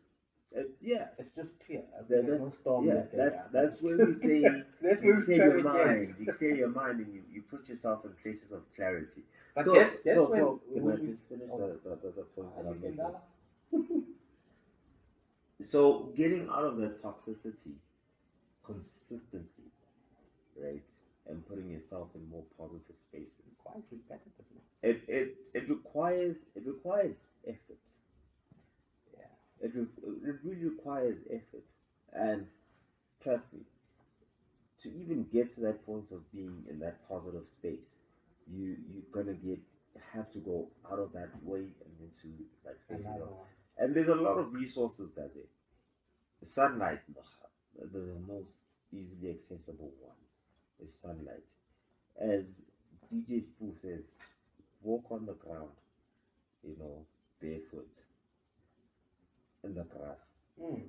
Yeah. It's just clear. I mean, That, there's that's no storm yeah. that day. That's where we say That's you where we clear try your to mind. get. You clear your mind and you put yourself in places of clarity. But So that's when can I we just finish oh, the point that you I'm can making? die. So getting out of that toxicity consistently, right, and putting yourself in more positive spaces. Quite repetitiveness. It requires effort. Yeah. It really requires effort, and trust me, to even get to that point of being in that positive space, you're gonna have to go out of that way and into that space, you know. Another one. And there's a lot of resources that's it. The sunlight, the most easily accessible one is sunlight. As DJ Spoo says, walk on the ground, you know, barefoot in the grass. Mm.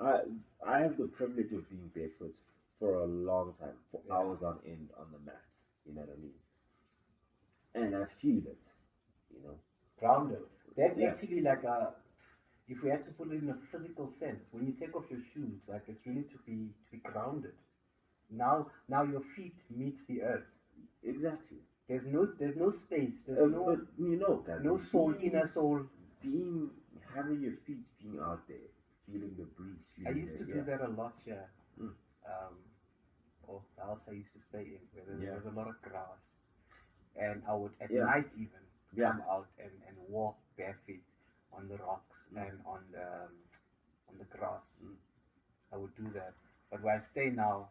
I I have the privilege of being barefoot for a long time, for Yeah. hours on end on the mat. You know what I mean? And I feel it. You know? Grounded. That's Yeah. actually like a. If we had to put it in a physical sense, when you take off your shoes, like it's really to be grounded. Now your feet meets the earth. Exactly. There's no space. There's But no you know, guys, no soul, inner soul. being having your feet being out there, feeling the breeze, I feeling used to the do air. that a lot, yeah. Mm. Um, or the house I used to stay in, where there Yeah. was a lot of grass, and I would at Yeah. night even Yeah. come out and walk barefoot on the rocks Mm. and on the grass. Mm. I would do that, but where I stay now,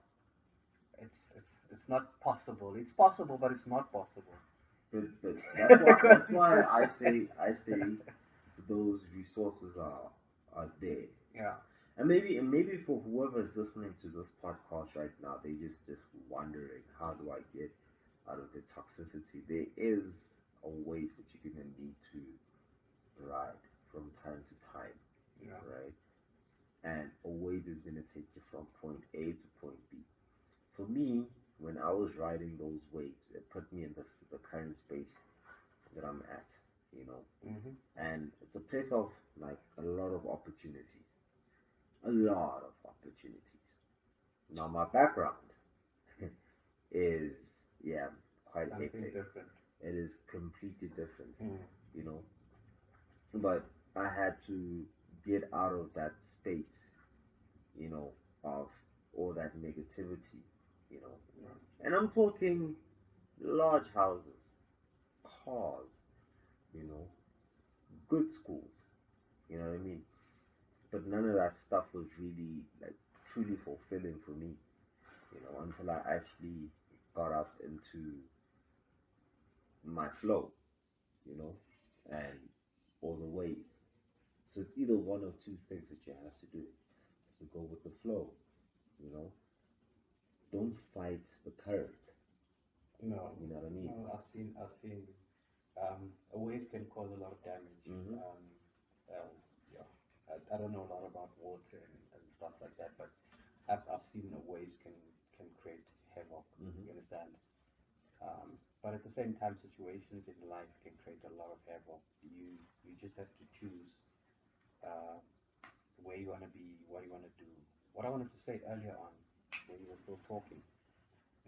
it's not possible. It's possible, but it's not possible. But Because that's why I say those resources are there. yeah, And maybe for whoever is listening to this podcast right now, they just wondering, how do I get out of the toxicity? There is a wave that you're gonna need to ride from time to time, yeah, right? And a wave is gonna take you from point A to point B. For me, when I was riding those waves, it put me in the current space that I'm at, you know. hmm, And it's a place of like a lot of opportunities, a lot of opportunities. Now my background is, yeah, quite something hectic. different. It is completely different, Mm. you know. But I had to get out of that space, you know, of all that negativity, you know. Yeah. And I'm talking large houses, cars, you know, good schools, you know what I mean? But none of that stuff was really like truly fulfilling for me, you know, until I actually got out into my flow, you know, and all the way. So it's either one of two things that you have to do. To go with the flow, you know. Don't fight the current. No, You know what I mean? no, I've seen. A wave can cause a lot of damage. Mm-hmm. Uh, yeah, I don't know a lot about water and stuff like that, but I've seen the waves can create havoc. Mm-hmm. You understand? But at the same time, situations in life can create a lot of havoc. You just have to choose uh, where you want to be, what you want to do. What I wanted to say earlier on, when you were still talking,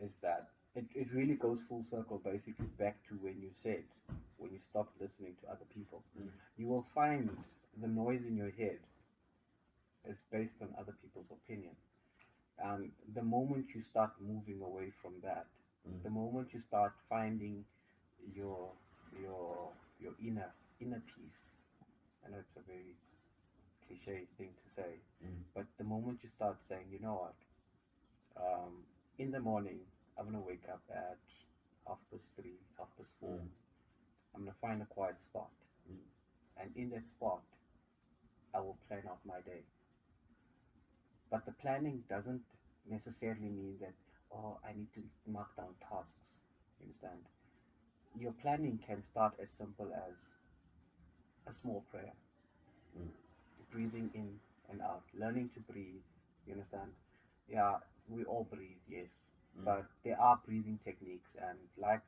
is that it really goes full circle basically back to when you said, when you stopped listening to other people. Mm. You will find the noise in your head is based on other people's opinion. And the moment you start moving away from that, Mm. the moment you start finding your your inner peace, I know it's a very cliche thing to say, Mm. but the moment you start saying, you know what, in the morning I'm gonna wake up at 3:30, 4:30. Mm. I'm gonna find a quiet spot, Mm. and in that spot, I will plan out my day. But the planning doesn't necessarily mean that, oh, I need to mark down tasks. You understand? Your planning can start as simple as a small prayer, Mm. breathing in and out, learning to breathe. You understand? Yeah, we all breathe, yes, Mm. but there are breathing techniques, and like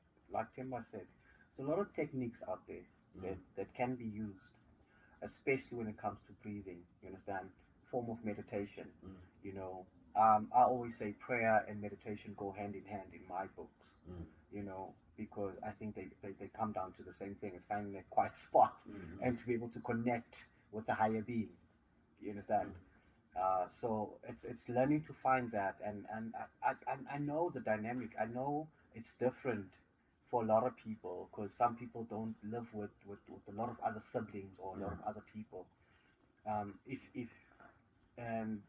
Timba said, there's a lot of techniques out there Mm. that can be used, especially when it comes to breathing. You understand? Form of meditation. Mm. You know, I always say prayer and meditation go hand in hand in my books. Mm. You know, because I think they come down to the same thing as finding that quiet spot Mm. and to be able to connect with the higher being. You understand? So it's learning to find that, and I know the dynamic. I know it's different for a lot of people because some people don't live with a lot of other siblings or a lot of other people. If and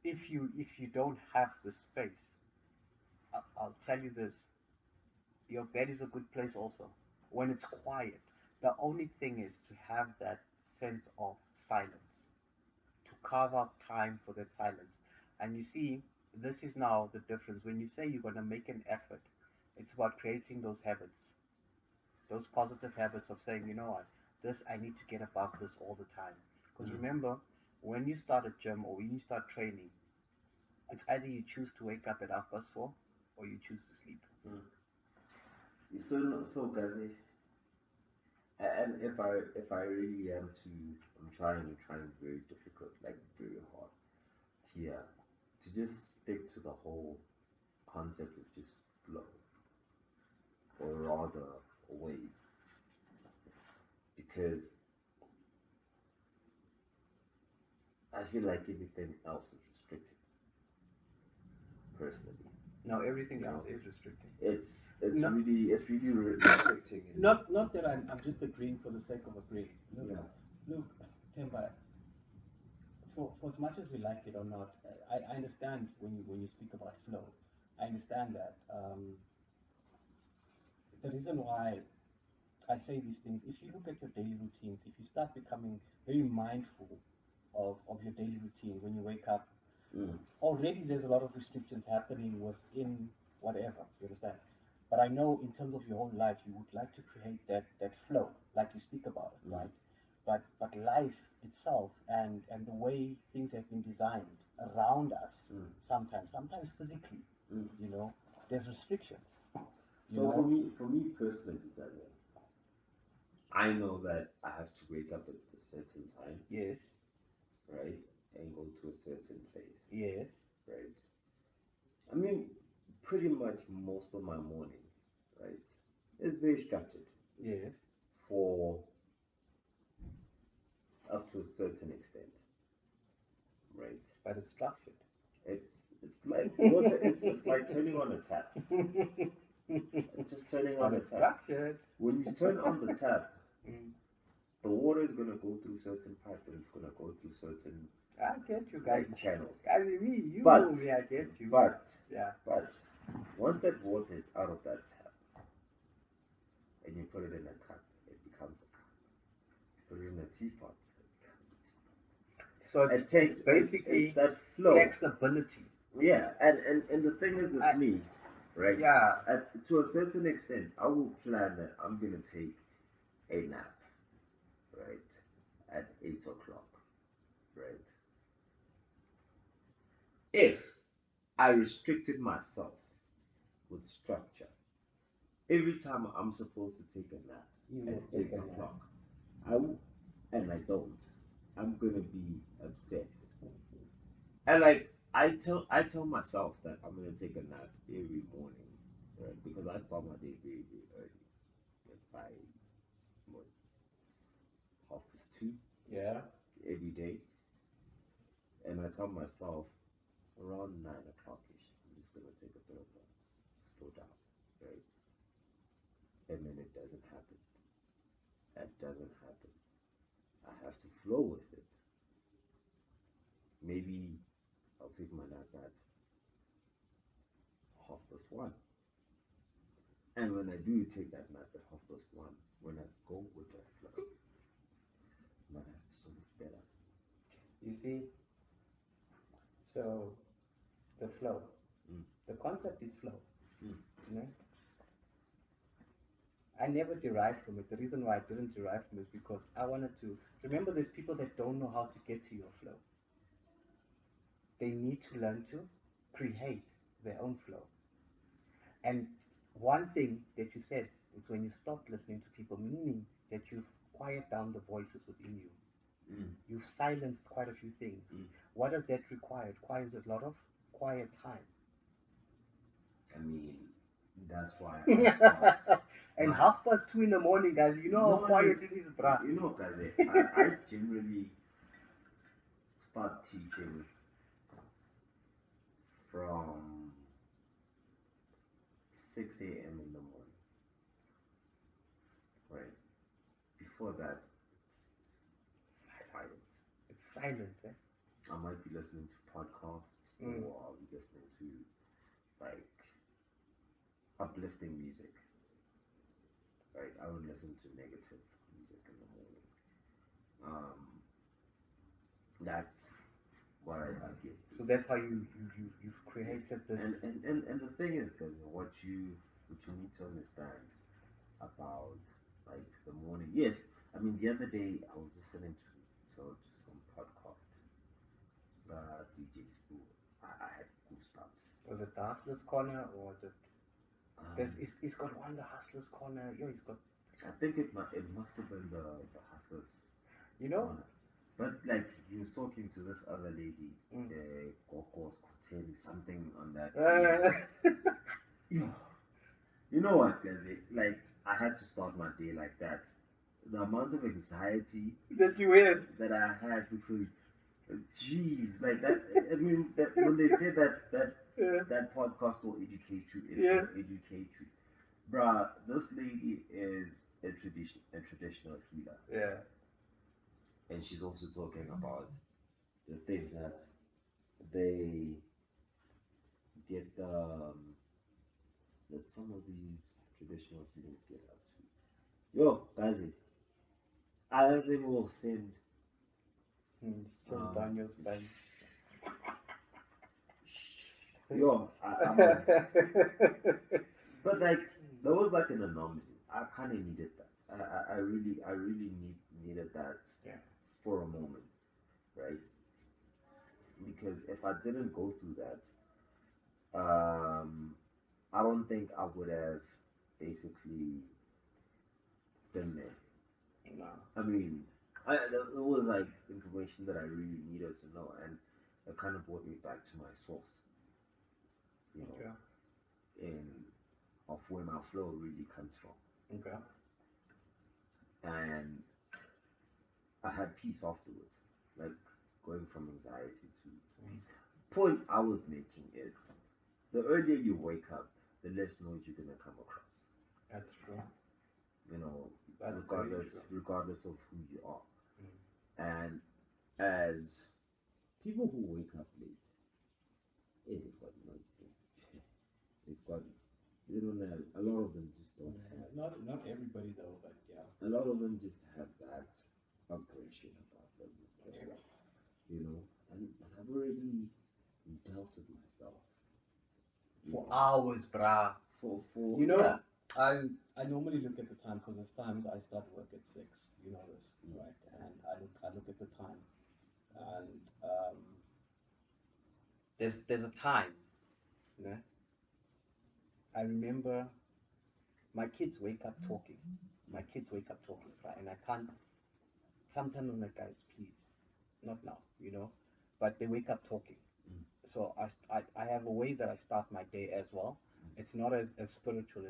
if you don't have the space, I'll tell you this: your bed is a good place also when it's quiet. The only thing is to have that sense of silence, to carve out time for that silence. And you see, this is now the difference. When you say you're going to make an effort, it's about creating those habits, those positive habits of saying, you know what, this, I need to get above this all the time. Because Mm. remember, when you start a gym or when you start training, it's either you choose to wake up at 4:30 or you choose to sleep. Mm. So Gazi, and if I really am to, I'm trying very difficult, like very hard here, to just stick to the whole concept of just flow, or rather wave, because I feel like everything else is restricted. Personally, Now everything you else know, is restricting. it's No, really restricting, and not that I'm just agreeing for the sake of agreeing. Look, yeah. look, Temba, for as much as we like it or not, I understand when you speak about flow. I understand that. The reason why I say these things, if you look at your daily routines, if you start becoming very mindful of your daily routine when you wake up, Mm. already there's a lot of restrictions happening within whatever, you understand? But I know in terms of your whole life, you would like to create that flow, like you speak about it, Mm. right? But life itself and the way things have been designed around us, Mm. sometimes physically, Mm. you know, there's restrictions, you So know? for me personally, Daniel, I know that I have to wake up at a certain time, Yes, right, and go to a certain place, yes, right. I mean, pretty much most of my morning, right, is very structured yes, for up to a certain extent, right. but it's structured. It's it's like water. It's like turning on a tap. It's just turning But on a it's tap. structured. When you turn on the tap, Mm. the water is gonna go through certain pipe and it's gonna go through certain I get you guys. like channels. Guys, me, you know But me, I get you. but Yeah. but once that water is out of that tap and you put it in a cup, it becomes a cup. Put it in a teapot, it becomes a So teapot. it's It's basically that flow. flexibility. Yeah, and the thing is with I, me, right? yeah. To a certain extent, I will plan that I'm gonna take a nap, right, at 8 o'clock, right. If I restricted myself with structure, every time I'm supposed to take a nap You at will take eight a nap. o'clock, I w- and I don't, I'm gonna be upset. And like I tell myself that I'm gonna take a nap every morning, right? Because I start my day very very early, like by what 2:30 Yeah. every day, and I tell myself around 9 o'clock ish, I'm just gonna take a bit of a slow down, right? And then it doesn't happen. It doesn't happen. I have to flow with it. Maybe I'll take my nap at 1:30. And when I do take that nap at 1:30, when I go with that flow, my nap is so much better. You see, so the flow. Mm. The concept is flow. Mm. You know? I never derived from it. The reason why I didn't derive from it is because I wanted to remember there's people that don't know how to get to your flow. They need to learn to create their own flow. And one thing that you said is when you stop listening to people, meaning that you've quiet down the voices within you. Mm. You've silenced quite a few things. Mm. What does that require? It requires a lot of quiet time. I mean, that's why I start And my. 2:30 in the morning, guys, you know how No, quiet it is, bruh. you know, guys, I generally start teaching from 6 a.m. in the morning, right? Before that, it's quiet. It's silent, eh? I might be listening to podcasts Mm. or I'll be listening to like uplifting music, right? I don't listen to negative music in the morning. Um, that's what I get. So that's how you've created this. And the thing is that what you need to understand about like the morning. Yes, I mean the other day I was listening to some podcast, the DJ Spool. I had goosebumps. Was it the Hustler's Corner or was it? Um, He's got one the Hustler's Corner. Yo, he's got. I think it must have been the Hustlers You know. Corner. But like he was talking to this other lady, Mm. Kokos Koteni, something on that. Uh, You you know what, Gazi? Like I had to start my day like that. The amount of anxiety that you had. that I had because, jeez, like that. I mean, that when they say Yeah. that podcast will educate you, it Yes. will educate you, bruh. This lady is a traditional healer, Yeah. and she's also talking about the things that they get that some of these traditional healers get up to. Yo, Gazi, I think we'll send Just um down your spine. yo, but like that was like an anomaly. I kind of needed that. I really needed that Yeah. for a moment, right? Because if I didn't go through that, I don't think I would have basically been there. No. I mean, it was like information that I really needed to know, and it kind of brought me back to my source, you know, Okay. in of where my flow really comes from, Okay. and I had peace afterwards, like going from anxiety to peace. Point I was making is the earlier you wake up, the less noise you're gonna come across. That's true. You know, That's very regardless true. regardless of who you are, Mm. and as people who wake up late, they've got noise. They've got they don't have a lot of them just don't have Not everybody though, but yeah. a lot of them just have that aggression about them, you know. And I've already dealt with myself, you For know, hours, brah. for You know, yeah. I normally look at the time because there's times I start work at 6. You know this, right? And I look at the time, and there's a time, you know. I remember my kids wake up talking. My kids wake up talking, right? And I can't. Sometimes I'm like, guys, please, not now, you know. But they wake up talking. Mm. So I have a way that I start my day as well. It's not as spiritual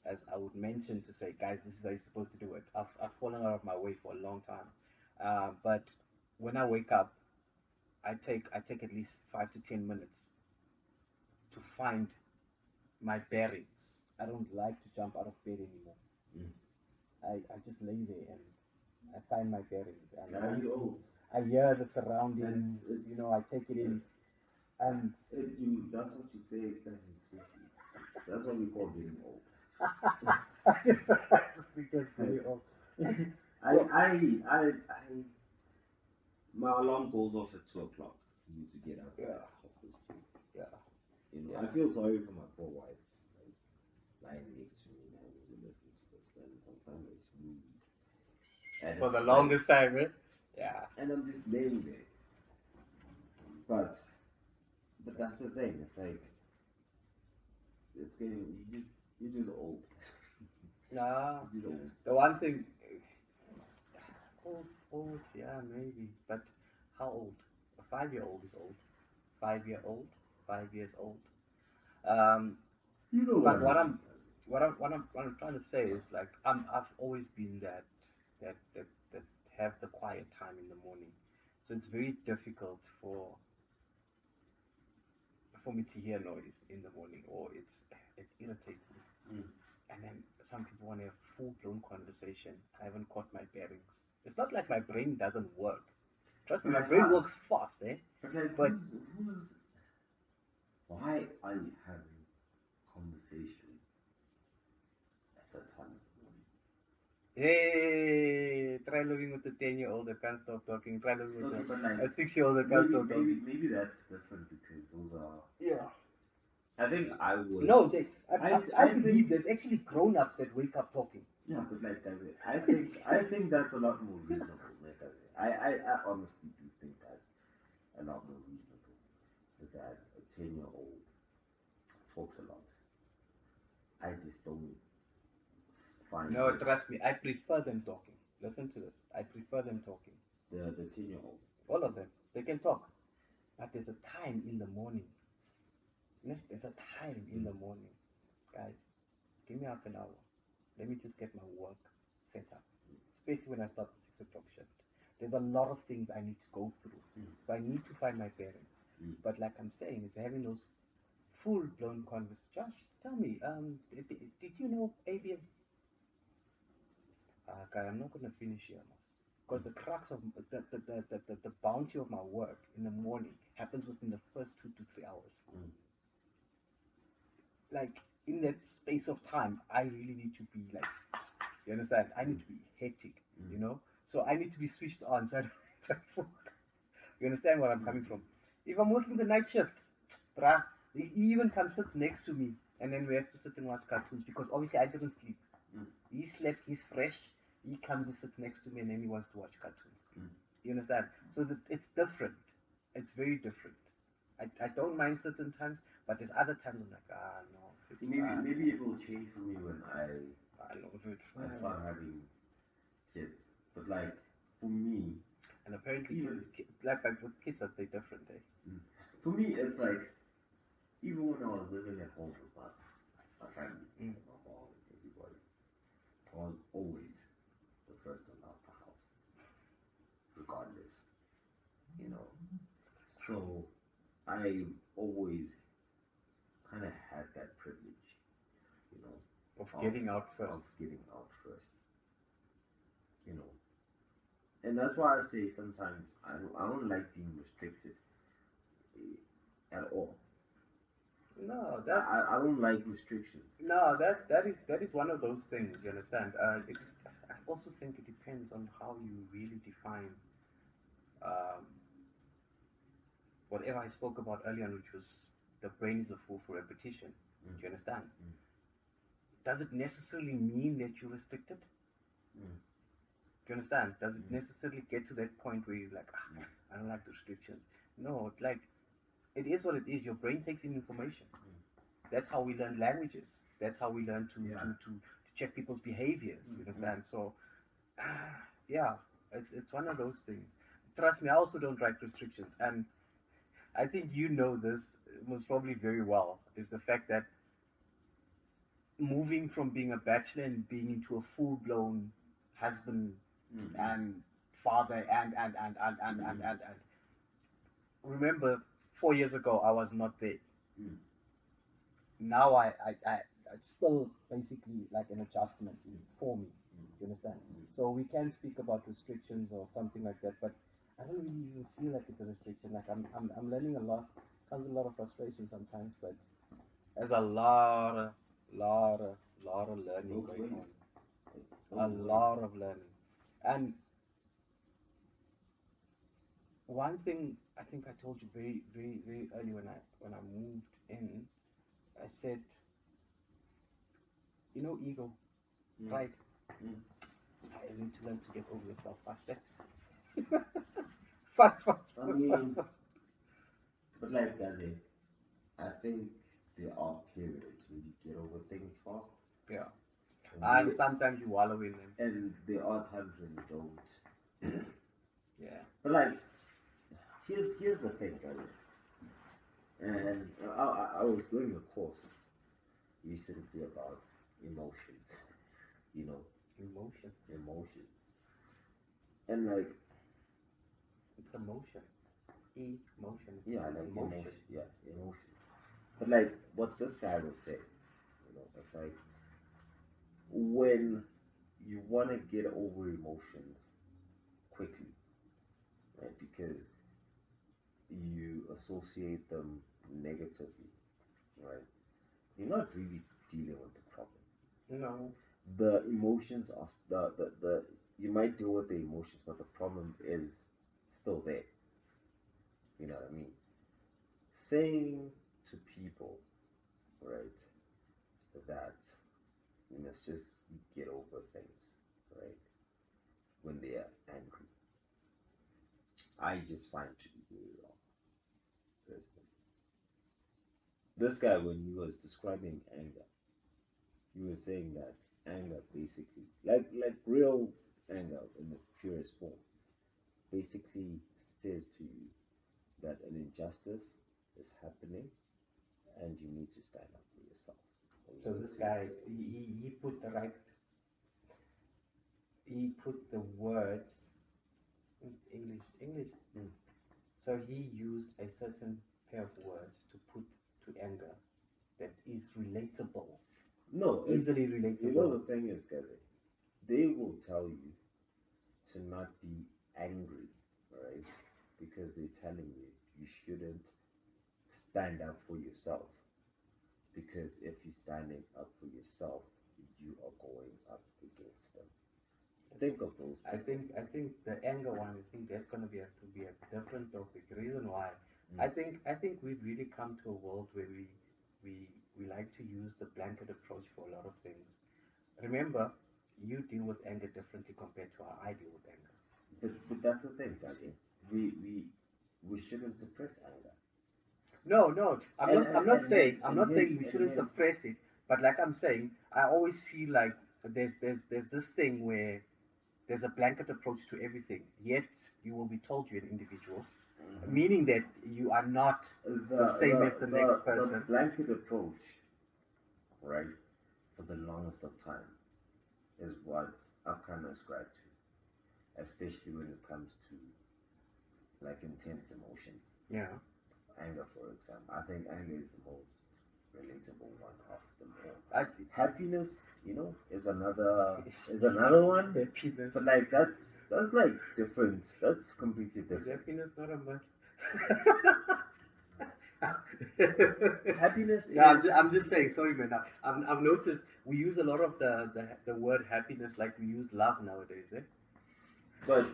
as I would mention to say, guys, this is how you're supposed to do it. I've fallen out of my way for a long time. But when I wake up, I take at least 5 to 10 minutes to find my bearings. I don't like to jump out of bed anymore. Mm. I just lay there and I find my bearings and Yo, I hear the surroundings. it's, You know, I take it in and that's what you say. That's what we call being old. because very old. I, So I, I, my alarm goes off at 2 o'clock for me to get up yeah, at 2:30. yeah, You know, yeah. I feel sorry for my poor wife, like, lying next to me and having to listen to this, and sometimes it's rude. And For it's the like, longest time, eh? Yeah. and I'm just laying there. But, but that's the thing. It's like it's getting you're just old. Nah. You're just old. The one thing, old, yeah, maybe. But how old? A 5 year old is old. 5 year old, 5 years old. Um, You know what but I what mean. I'm trying to say is like I've always been that have the quiet time in the morning. So it's very difficult for me to hear noise in the morning, or it irritates me. Mm. And then some people want to have full blown conversation. I haven't caught my bearings. It's not like my brain doesn't work. Trust me, But my like, brain works fast, eh? but like, But why are you having conversation at that time of the morning? hey, try living with a 10-year-old that can't stop talking. Try living with Okay, but like, a 6-year-old that can't maybe, stop maybe, talking. maybe that's different because those are. Yeah. I think I would. No, I I believe think. there's actually grown-ups that wake up talking. Yeah, but like I think that's a lot more reasonable. Like I honestly do think that's a lot more reasonable. That a 10-year-old talks a lot. I just don't find No, this trust me, I prefer them talking. Listen to this. I prefer them talking. the 10-year-old. All of them. They can talk. But there's a time in the morning. There's a time in Mm. the morning. Guys, give me half an hour. Let me just get my work set up. Especially when I start the 6 o'clock shift. There's a lot of things I need to go through. Mm. So I need to find my bearings. Mm. But like I'm saying, is having those full blown conversations. Josh, tell me, did you know ABM? Okay, I'm not gonna finish here, because the crux of the bounty of my work in the morning happens within the first 2 to 3 hours. Mm. Like in that space of time, I really need to be like, you understand? I need to be hectic, you Mm. know. So I need to be switched on. So I don't, you understand where I'm coming from? If I'm working the night shift, bruh, he even comes sits next to me, and then we have to sit and watch cartoons because obviously I didn't sleep. Mm. He slept, he's fresh. He comes, he sits next to me, and then he wants to watch cartoons. Mm. You understand? So that it's different. It's very different. I don't mind certain times, but there's other times I'm like, no, Maybe it will change for me when I know it. I start having kids. But like for me, And apparently, even like with kids, they different, eh? mm, for me it's like even when I was living at home with my family, Mm. with my mom and everybody, I was always the first one out the house, regardless, you know. So I always kind of had that privilege, you know, Of of getting out first. getting out first, you know. And that's why I say sometimes I don't like being restricted at all. No, I don't like restrictions. no, that is one of those things. You understand? I also think it depends on how you really define um, whatever I spoke about earlier, which was the brain is a fool for repetition. Mm. Do you understand? Mm. Does it necessarily mean that you're restricted? Mm. Do you understand? Does it Mm. necessarily get to that point where you're like, Mm. I don't like the restrictions? No, like it is what it is. Your brain takes in information. That's how we learn languages. That's how we learn Yeah. to check people's behaviors. You Mm. understand? So, yeah, it's one of those things. Trust me, I also don't like restrictions, and I think you know this most probably very well. Is the fact that moving from being a bachelor and being into a full blown husband Mm. and father and remember 4 years ago I was not there. Mm. Now it's still basically like an adjustment for me. You understand? So we can speak about restrictions or something like that, but I don't really even feel like it's a restriction. Like I'm learning a lot. Comes with a lot of frustration sometimes, but there's a lot of learning Both going ways. on. It's A both ways. lot of learning. And one thing I think I told you very, very, very early when I moved in, I said, ego, Mm. pride. Mm. I need to learn to get over yourself faster. Fast, fast, I fast, fast, mean, fast. but like Gazi, I think there are periods where you get over things fast, Yeah. and And sometimes you wallow in them. there are times when you don't. Yeah. But like, here's the thing, Gazi. And I was doing a course recently about emotions, you know, Emotions. emotions, and like It's emotion. Emotion. Yeah, It's like emotion. emotion. Yeah, emotion. But like what this guy was saying, it's like when you want to get over emotions quickly, right? Because you associate them negatively, right? You're not really dealing with the problem. No. The emotions are the you might deal with the emotions, but the problem is still there. You know what I mean? Saying to people, right, that you must just get over things, right, when they are angry. I just find to be very wrong. Personally. This guy, when he was describing anger, he was saying that anger basically, like real anger in its purest form, basically says to you that an injustice is happening and you need to stand up for yourself. And you So need this to, guy, he put the right, he put the words in English. mm, So he used a certain pair of words to put to anger that is relatable, no, it's, easily you know, relatable. the thing is, guys, they will tell you to not be angry, right? Because they're telling you you shouldn't stand up for yourself. Because if you're standing up for yourself, you are going up against them. Think of those people. I think the anger one. I think that's gonna be have to be a different topic. Reason why, Mm. I think we've really come to a world where we like to use the blanket approach for a lot of things. Remember, you deal with anger differently compared to how I deal with anger. But that's the thing, guys. We we we shouldn't suppress anger. No, no, I'm And not hence saying we and shouldn't hence suppress it, but like I'm saying, I always feel like there's this thing where there's a blanket approach to everything. Yet you will be told you're an individual, mhm. meaning that you are not the same as the next The person. blanket approach, right, for the longest of time is what I've kind of ascribed to, especially when it comes to like intense emotions. Yeah. Anger, for example. I think anger is the most relatable one of them all. I Happiness, is another one, happiness. but like that's like different. That's completely Is different. happiness not a must? Happiness No, is, I'm just saying. Sorry, man. I've noticed we use a lot of the word happiness like we use love nowadays. but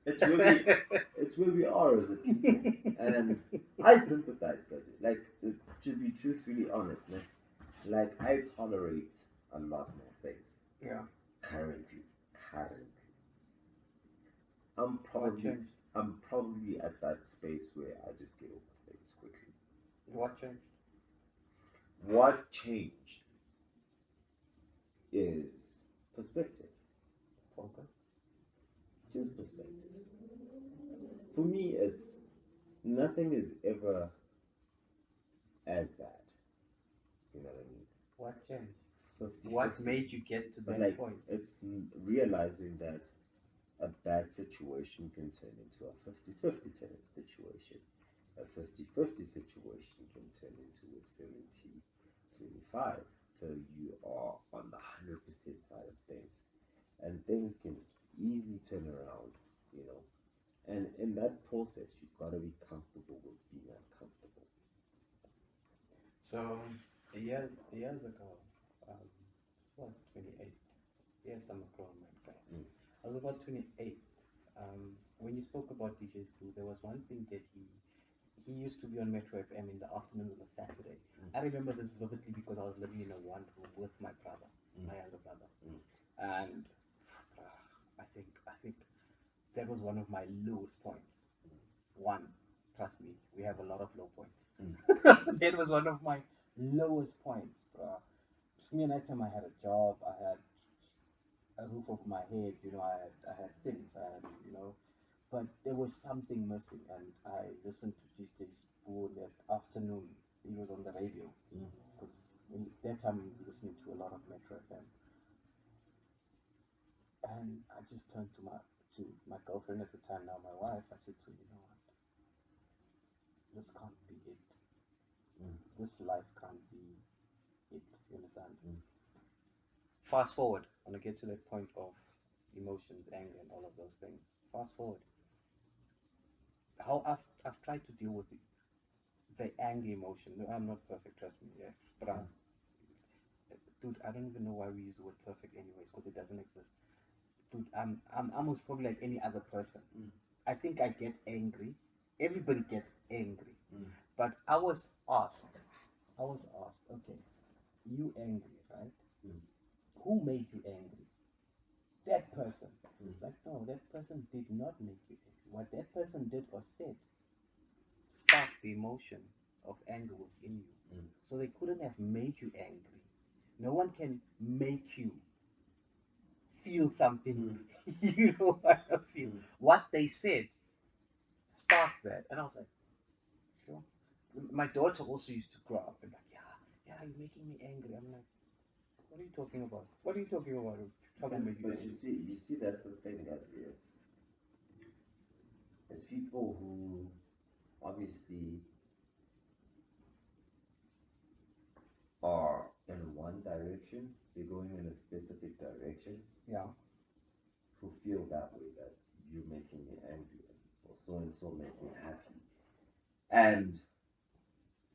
it's where we it's where we are as a people, and I sympathize with it. Like to be truthfully honest, man, like I tolerate a lot more things Yeah. currently. Currently, I'm What probably changed? I'm probably at that space where I just get over things quickly. What changed? What changed is perspective. Focus. Just perspective. For me, it's nothing is ever as bad. You know what I mean? What changed? 50 What 50. made you get to But that like, point? it's realizing that a bad situation can turn into a 50-50 situation. A 50-50 situation can turn into a 70-25 till you are on the 100% side of things. And things can easily turn around, you know. And in that process, you've got to be comfortable with being uncomfortable. So years ago, um, what 28? Yes, I'm a grown man, guys. Mm. I was about 28. When you spoke about DJ School, there was one thing that he used to be on Metro FM in the afternoon on a Saturday. Mm. I remember this vividly because I was living in a one room with my brother, Mm. my younger brother, Mm. and I think that was one of my lowest points. One, trust me, we have a lot of low points. Mm. That was one of my lowest points, bro. Me and that time I had a job, I had a roof over my head, I had things, but there was something missing, and I listened to DJ Spoon that afternoon. He was on the radio Mm. because that time we were listening to a lot of Metro FM, and I just turned to my girlfriend at the time, now my wife, I said to her, you know what, this can't be it. Mm. This life can't be it. You understand? Mm. Fast forward, when I get to that point of emotions, anger, and all of those things. Fast forward, how I've tried to deal with the anger emotion. No, I'm not perfect, trust me, yeah. But Mm. dude, I don't even know why we use the word perfect anyways, because it doesn't exist. Dude, I'm almost probably like any other person. Mm. I think I get angry. Everybody gets angry. Mm. But I was asked, okay, you angry, right? Mm. Who made you angry? That person. Mm. Like, no, that person did not make you angry. What that person did or said sparked the emotion of anger within you. Mm. So they couldn't have made you angry. No one can make you feel something. Mm. You know what I feel? Mm. What they said sparked that. And I was like, sure. My daughter also used to grow up and like, yeah, yeah, you're making me angry. I'm like, what are you talking about? What are you talking about? Someone made you But angry. you see, that's the thing, guys. It's people who obviously are in one direction, they're going in a specific direction, Yeah. who feel that way, that you're making me angry, or so and so makes me happy. And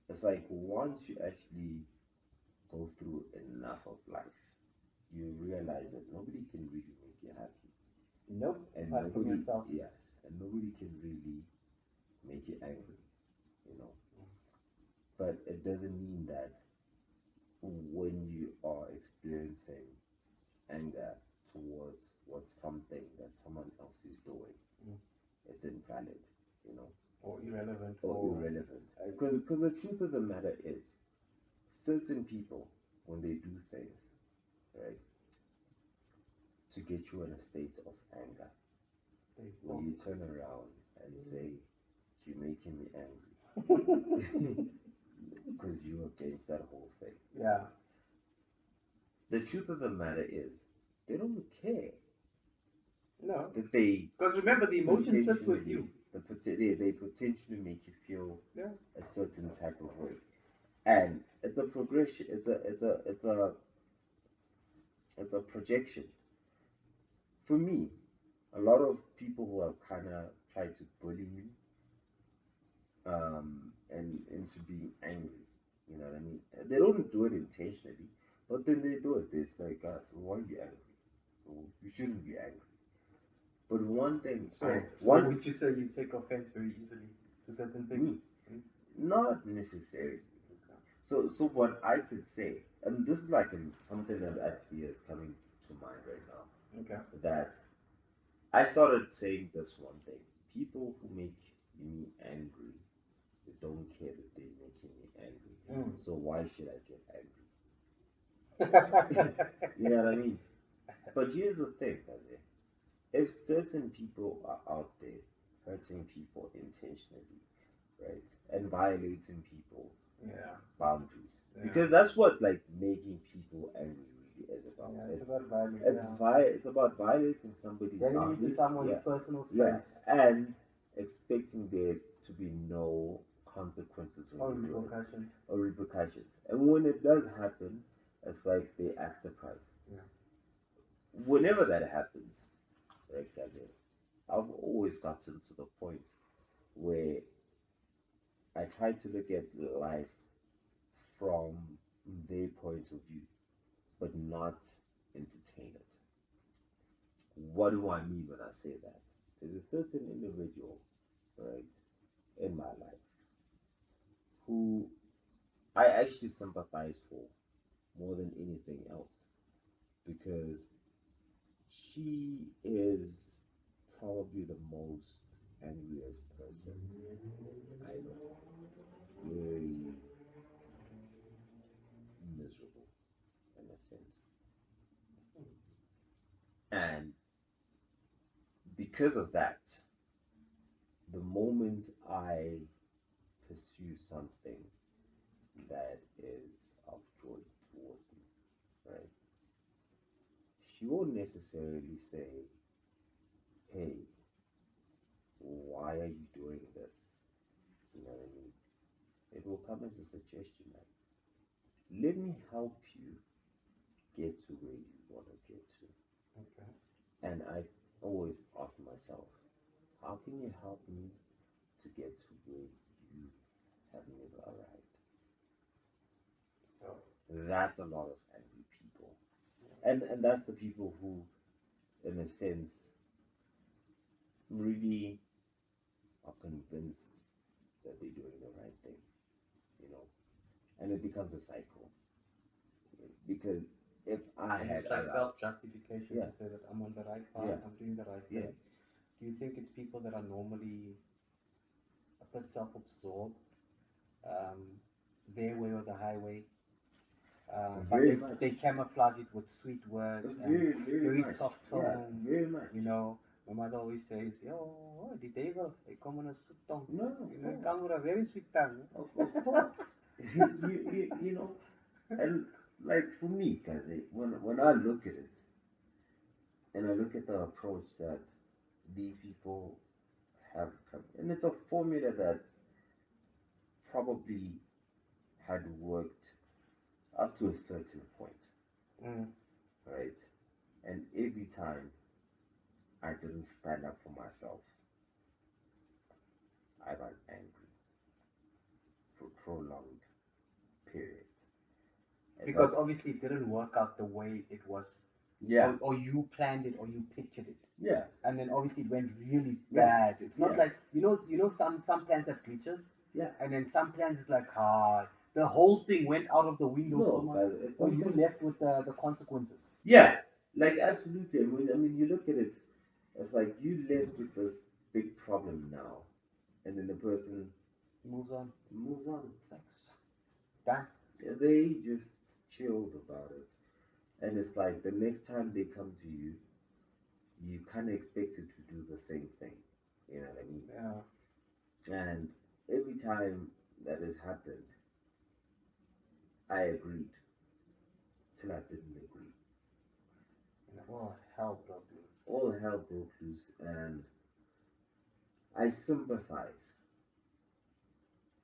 it's like once you actually go through enough of life, you realize that nobody can really make you happy. Nope. And Apart from nobody, yourself. yeah, and nobody can really make you angry, you know. But it doesn't mean that when you are experiencing anger towards what something that someone else is doing, Mm. it's invalid, you know, Or irrelevant or or irrelevant. Because the truth of the matter is, certain people, when they do things, right, to get you in a state of anger, they when you turn around and say, you're making me fall. angry, because you're against that whole thing. Yeah. The truth of the matter is, they don't care No. that they Because remember, the emotion sits with potentially you. they potentially make you feel Yeah. a certain type of way, and it's a progression. It's a projection. For me, a lot of people who have kind of tried to bully me, and into being angry. You know what I mean? They don't do it intentionally, but then they do it. It's like, God, why are you angry? You shouldn't be angry. But one thing, So, so one would you say you take offense very easily to certain things? me, not necessarily. So what I could say, and this is like something that actually is coming to mind right now, Okay. that I started saying this one thing: people who make me angry, they don't care that they're making me angry. Mm. So why should I get angry? Okay. You know what I mean? But here's the thing, Kaze. If certain people are out there hurting people intentionally, right, and violating people's Yeah. boundaries, Yeah. because that's what like making people angry really is about. Yeah. It's about value. Yeah. It's about violating somebody's Getting into boundaries, someone's yeah, personal yeah, space and expecting there to be no consequences or when you do it, repercussions. or repercussions. And when it does happen, it's like they act surprised. Yeah. Whenever that happens, right, Kaze, I've always gotten to the point where I try to look at life from their point of view, but not entertain it. What do I mean when I say that? There's a certain individual, right, in my life who I actually sympathize for more than anything else, because she is probably the most angriest person I know. Very miserable in a sense. And because of that, the moment I pursue something that is of joy towards me, right? She won't necessarily say, hey, why are you doing this? You know what I mean? It will come as a suggestion, like, let me help you get to where you want to get to. Okay. And I always ask myself, how can you help me to get to where you have never arrived? So, That's a lot of angry people. And that's the people who, in a sense, really are convinced that they're doing the right thing, you know? And it becomes a cycle. Because if I and had it's like allowed, self-justification yeah, to say that I'm on the right path, yeah, I'm doing the right yeah, thing. Do you think it's people that are normally a bit self-absorbed, um, their way or the highway, but very much. they camouflage it with sweet words and Very, very very much. soft Yeah, tone. very much. You know, my mother always says, "Yo, oh, the devil, they come on a sweet tongue. No, You of know, it course. comes with a very sweet tongue." Of course. You know, and like for me, guys, when I look at it and I look at the approach that these people have come, and it's a formula that probably had worked up to a certain point, Mm. right? And every time I didn't stand up for myself, I got angry for prolonged periods. And Because that, obviously it didn't work out the way it was, yeah, or you planned it, or you pictured it. yeah, And then obviously it went really yeah, bad. It's not yeah, like some plans have glitches, yeah. and then some plans is like the whole thing went out of the window, so No, much, guys, it's or you something. left with the consequences. Yeah, like absolutely. I mean, you look at it, it's like you live with this big problem now, and then the person Moves on. moves on. Like, done. Yeah, they just chilled about it, and it's like the next time they come to you, you kind of expected to do the same thing. You know what I mean? Yeah. And every time that has happened, I agreed till I didn't agree. Oh, hell broke loose. All hell broke loose, and I sympathize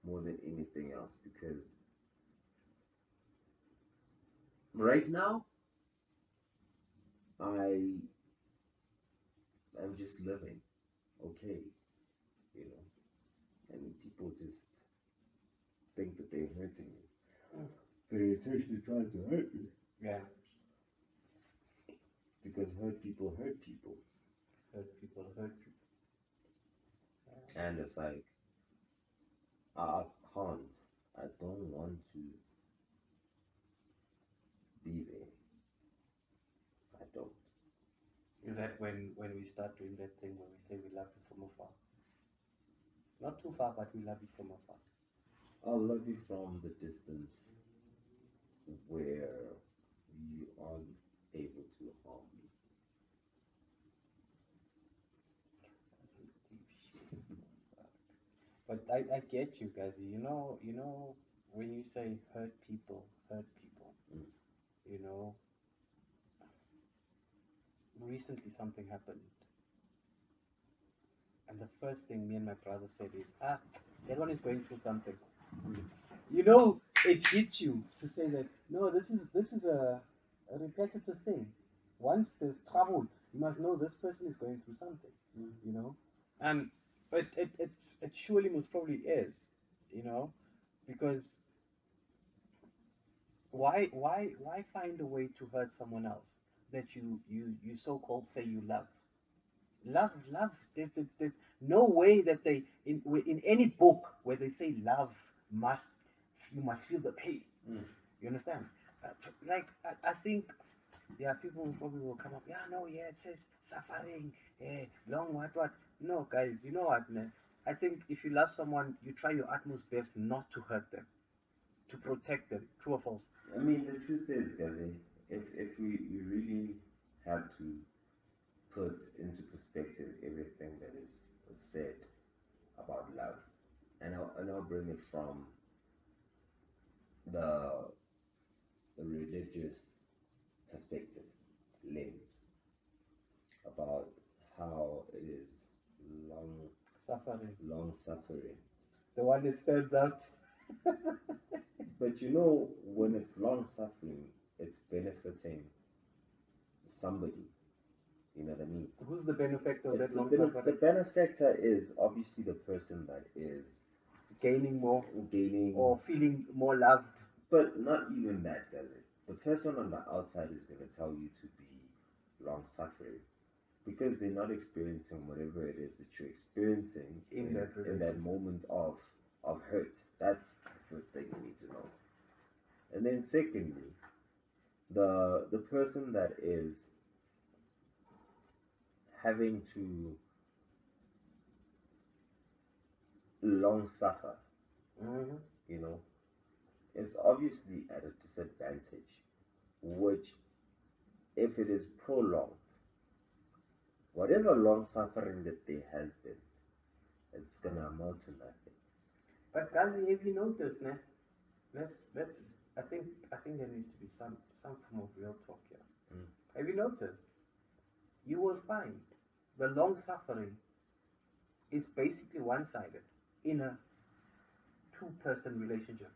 more than anything else because right now I am just living okay, you know, and people just think that they're hurting me. They intentionally try to hurt me Yeah. because hurt people, Hurt people, hurt people. and it's like I can't. I don't want to be there. I don't. Is that when we start doing that thing where we say we love you from afar? Not too far, but we love you from afar. I'll love you from the distance where you aren't able to harm me. Deep shit. But I get you guys. You know when you say hurt people. Mm. You know, recently something happened, and the first thing me and my brother said is, that one is going through something. You know, it hits you to say that no, this is a repetitive thing. Once there's trouble, you must know this person is going through something. Mm. You know, and it surely most probably is. You know, because why find a way to hurt someone else that you so called say you love? Love. There's no way that they in any book where they say love must you must feel the pain. Mm. You understand? Like I think yeah, people will probably will come up. Yeah, no, yeah, it says suffering, yeah, long what. No, guys, you know what, man? I think if you love someone, you try your utmost best not to hurt them, to protect them. True or false? I mean, the truth is, Gazi, if we really have to put into perspective everything that is said about love, and I'll bring it from the the religious perspective lens about how it is long, Suffering. long suffering. The one that stands out. But you know, when it's long suffering, it's benefiting somebody. You know what I mean? Who's the benefactor of It's that long the suffering? benefactor is obviously the person that is Gaining more gaining, or feeling more loved. but not even that, does it? The person on the outside is going to tell you to be long suffering because they're not experiencing whatever it is that you're experiencing In that in that relation. moment of hurt. That's the first thing you need to know. And then secondly, the person that is having to long suffer, Hmm. you know, is obviously at a disadvantage, which if it is prolonged, whatever long suffering that there has been, it's gonna amount to nothing. But Gazi, have you noticed, ne? Let's. I think there needs to be some form of real talk here. Mm. Have you noticed? You will find the long suffering is basically one-sided in a two-person relationship.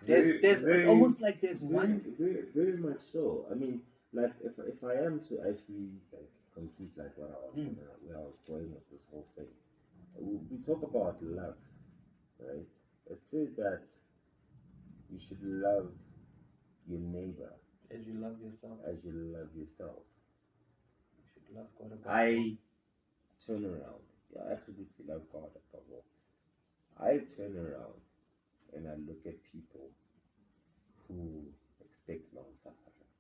Very, It's very, almost like there's one. very much so. I mean, like if I am to actually like complete like what I was Mm. gonna, where I was going with this whole thing, we talk about love, right? It says that you should love your neighbor As you love yourself, as you love yourself. you should love God above all. I turn around. Yeah, I absolutely love God above all. I turn around and I look at people who expect long suffering.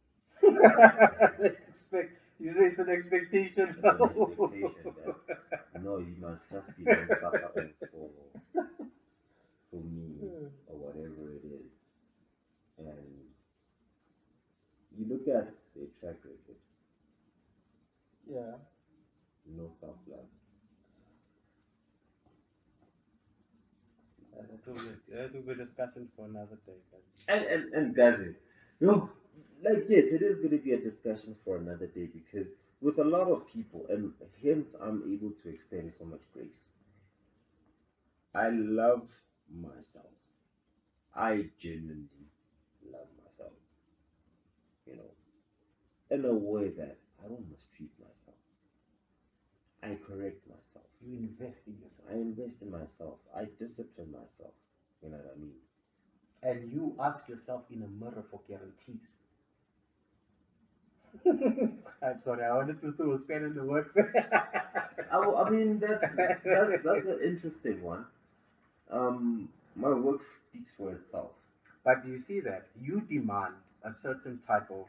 Expect you say it's an expectation. It's an expectation that no, you must just be long suffering for me or whatever it is. And you look at their track record, Yeah. no self love. That will be a discussion for another day. And Gazi, no, like yes, it is going to be a discussion for another day because with a lot of people, and hence I'm able to extend so much grace. I love myself. I genuinely love myself. You know, in a way that I don't mistreat myself. I correct myself. You invest in I yourself. invest in myself. I discipline myself. You know what I mean? And you ask yourself in a mirror for guarantees. I'm sorry, I wanted to throw a spanner in the works. I mean that's an interesting one. My work speaks for itself. But do you see that? You demand a certain type of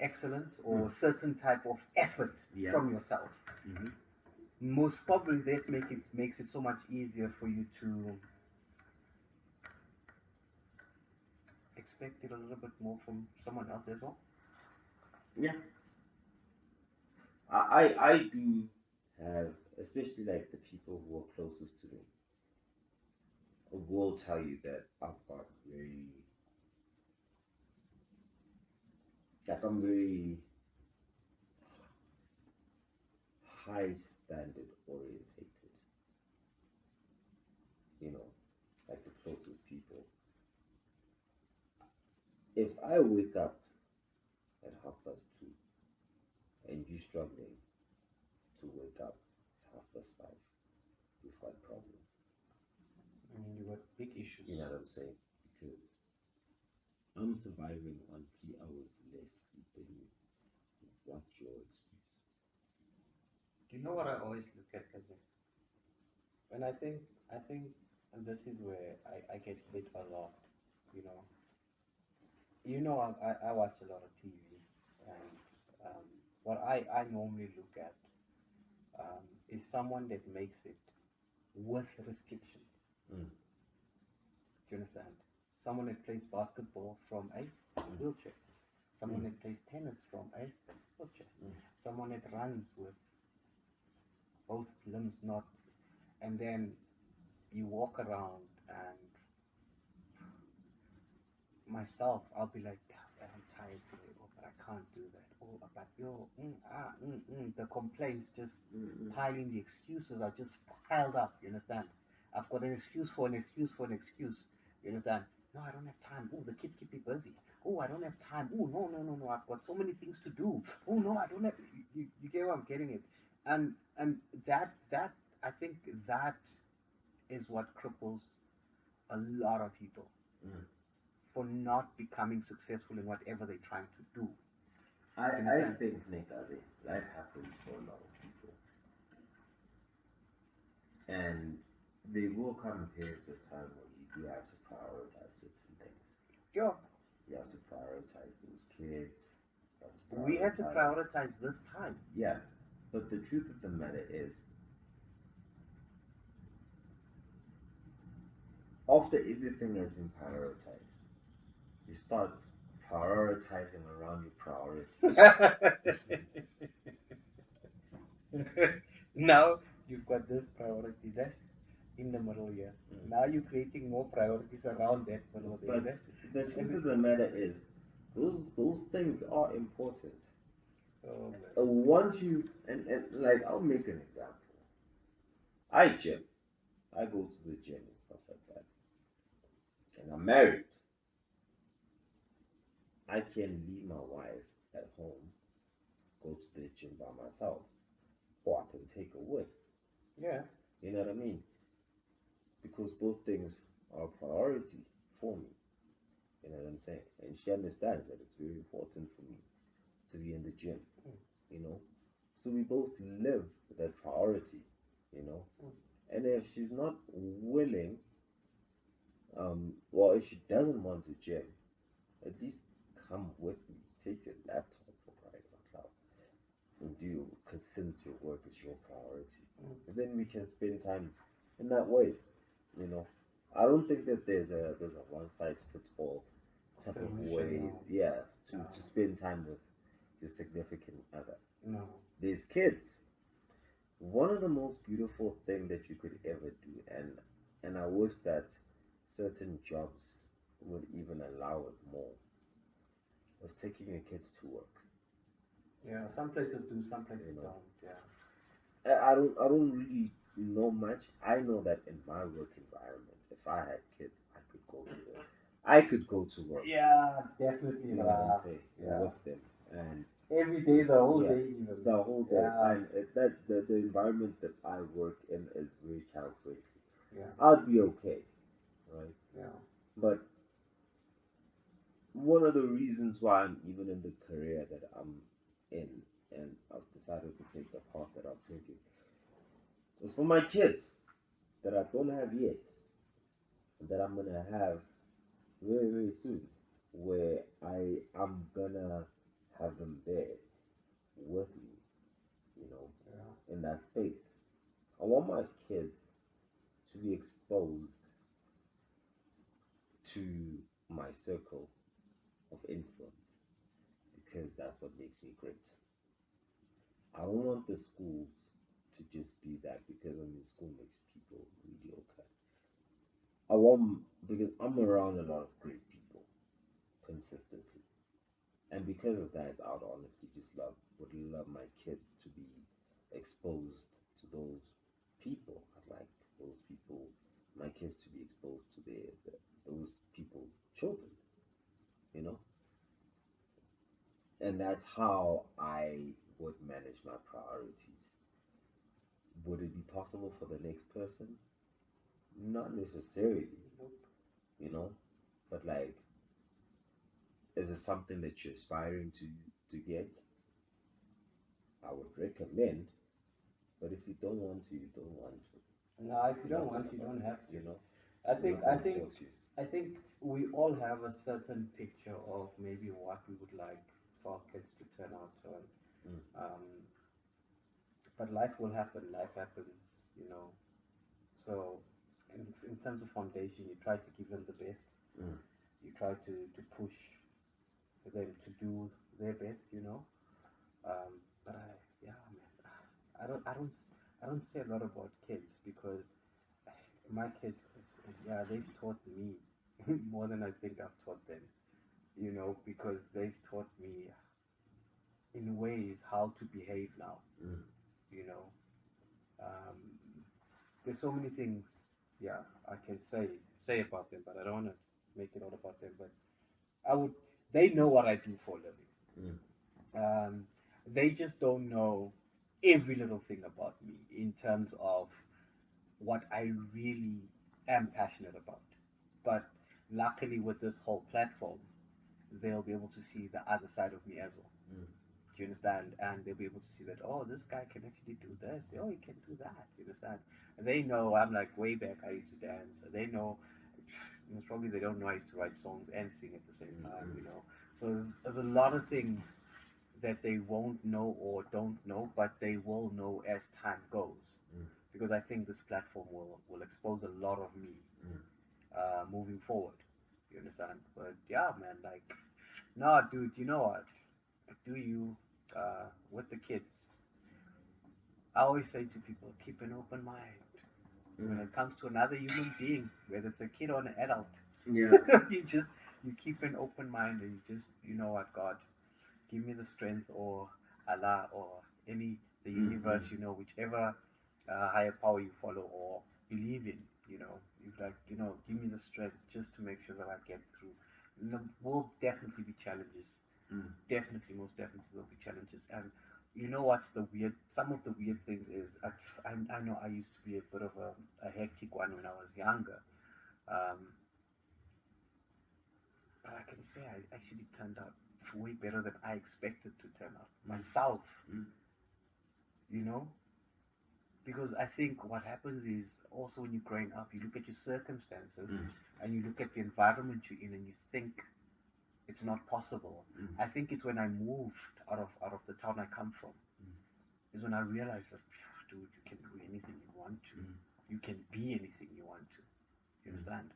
excellence or a certain type of effort Yeah. from yourself. Hmm. Most probably that makes it so much easier for you to expect it a little bit more from someone else as well. Yeah. I do have, especially like the people who are closest to me, will tell you that I've got very, like I'm very high standard orientated, you know, like the closest people. If I wake up at 2:30 and you struggling to wake up at 5:30, we've got problems. I mean, you got big issues. You know what I'm saying? Because I'm surviving on 3 hours less sleep than you. What's your excuse? Do you know what I always look at, cousin? And I think, and this is where I get hit a lot. You know, I watch a lot of TV, and what I normally look at is someone that makes it with restrictions. Mm. Do you understand? Someone that plays basketball from a wheelchair. Someone Mm. that plays tennis from a wheelchair. Mm. Someone that runs with both limbs not, and then you walk around and myself, I'll be like, but I'm tired today. Oh, but I can't do that. Oh, but yo, the complaints just Mm-mm. piling, the excuses are just piled up. You understand? I've got an excuse for an excuse for an excuse. You understand? No, I don't have time. Oh, the kids keep me busy. Oh, I don't have time. Oh, no, no, no, no. I've got so many things to do. Oh, no, I don't have. You get where I'm getting it, and that I think that is what cripples a lot of people Mm. for not becoming successful in whatever they're trying to do. You I understand? think, Nick, life happens for a lot of people, and there will come periods of time where you do have to prioritize certain things. Sure. You have to prioritize those kids. You have to We had to prioritize. prioritize this time. Yeah, but the truth of the matter is, after everything has been prioritized, you start prioritizing around your priorities. Now you've got this priority there in the middle here. Mm. Now you're creating more priorities around that middle But there. the truth And of the matter is, those things are important. oh man. Once you and like I'll make an example. I gym. I go to the gym and stuff like that. And I'm married. I can leave my wife at home, go to the gym by myself, or I can take her with. Yeah. You know what I mean? Because both things are a priority for me. You know what I'm saying? And she understands that it's very important for me to be in the gym. Mm. You know, so we both live with that priority. You know, Mm. and if she's not willing, well, if she doesn't want to gym, at least come with me. Take your laptop for crying out loud and do, because since your work is your priority, Mm. and then we can spend time in that way. You know, I don't think that there's a one size fits all type of Solution way. now. Yeah, No. to spend time with your significant other. No. There's kids. One of the most beautiful thing that you could ever do, and I wish that certain jobs would even allow it more, was taking your kids to work. Yeah. Some places do, some You places know, don't. Yeah. I don't really know much. I know that in my work environment, if I had kids, I could go to work. Yeah, definitely, You know what I'm bro. saying? Yeah. With them, and Every day, the whole yeah, day, even. the whole day, Yeah. and the environment that I work in is very child friendly. Yeah. I'd be okay, right? Yeah. But one of the reasons why I'm even in the career that I'm in, and I've decided to take the path that I'm taking, is for my kids that I don't have yet, that I'm gonna have very very soon, where I'm gonna have them there with me, you know, Yeah. in that space. I want my kids to be exposed to my circle of influence because that's what makes me great. I don't want the schools to just be that because I mean school makes people mediocre. I want because I'm around a lot of great people consistently, and because of that, I would honestly just would love my kids to be exposed to those people. I'd like those people, my kids to be exposed to those people's children. You know, and that's how I would manage my priorities. Would it be possible for the next person? Not necessarily, Nope. you know, but like, is it something that you're aspiring to get? I would recommend, but if you don't want to, you don't want to. No, if you I'm don't not want, gonna you force don't you, have to. you know. I I'm think, not I gonna think, force you. I think we all have a certain picture of maybe what we would like for our kids to turn out to. Mm, Um, but life will happen. Life happens, you know. So, in terms of foundation, you try to give them the best. mm, You try to push them to do their best, you know. But yeah, man, I don't say a lot about kids because my kids, yeah, they've taught me more than I think I've taught them. because they've taught me in ways how to behave now. Mm. You know, um, there's so many things, yeah, I can say about them, but I don't want to make it all about them. But I would, they know what I do for a living. Mm. They just don't know every little thing about me in terms of what I really am passionate about. But luckily, with this whole platform, they'll be able to see the other side of me as well. Mm. Do you understand? And they'll be able to see that, oh, this guy can actually do this. Oh, he can do that. You understand? And they know I'm like way back. I used to dance. They know, most probably they don't know I used to write songs and sing at the same time. So there's a lot of things that they won't know or don't know, but they will know as time goes. Mm. Because I think this platform will expose a lot of me Mm. moving forward. You understand? But yeah, man, like, nah, dude, you know what? Do you with the kids? I always say to people, keep an open mind when Mm. it comes to another human being, whether it's a kid or an adult. Yeah. You keep an open mind and you just what, God, give me the strength, or Allah, or any the Mm. universe, whichever higher power you follow or believe in. You like give me the strength just to make sure that I get through. There will definitely be challenges. Mm. Definitely, most definitely will be challenges. And you know what's the weird? Some of the weird things is I know I used to be a bit of a hectic one when I was younger. Um, but I can say I actually turned out way better than I expected to turn out Mm. myself, Mm. you know? Because I think what happens is also when you're growing up, you look at your circumstances Mm. and you look at the environment you're in and you think it's not possible. Mm. I think it's when I moved out of the town I come from, is when I realized that, dude, you can do anything you want to. Mm. You can be anything you want to. You Mm. understand?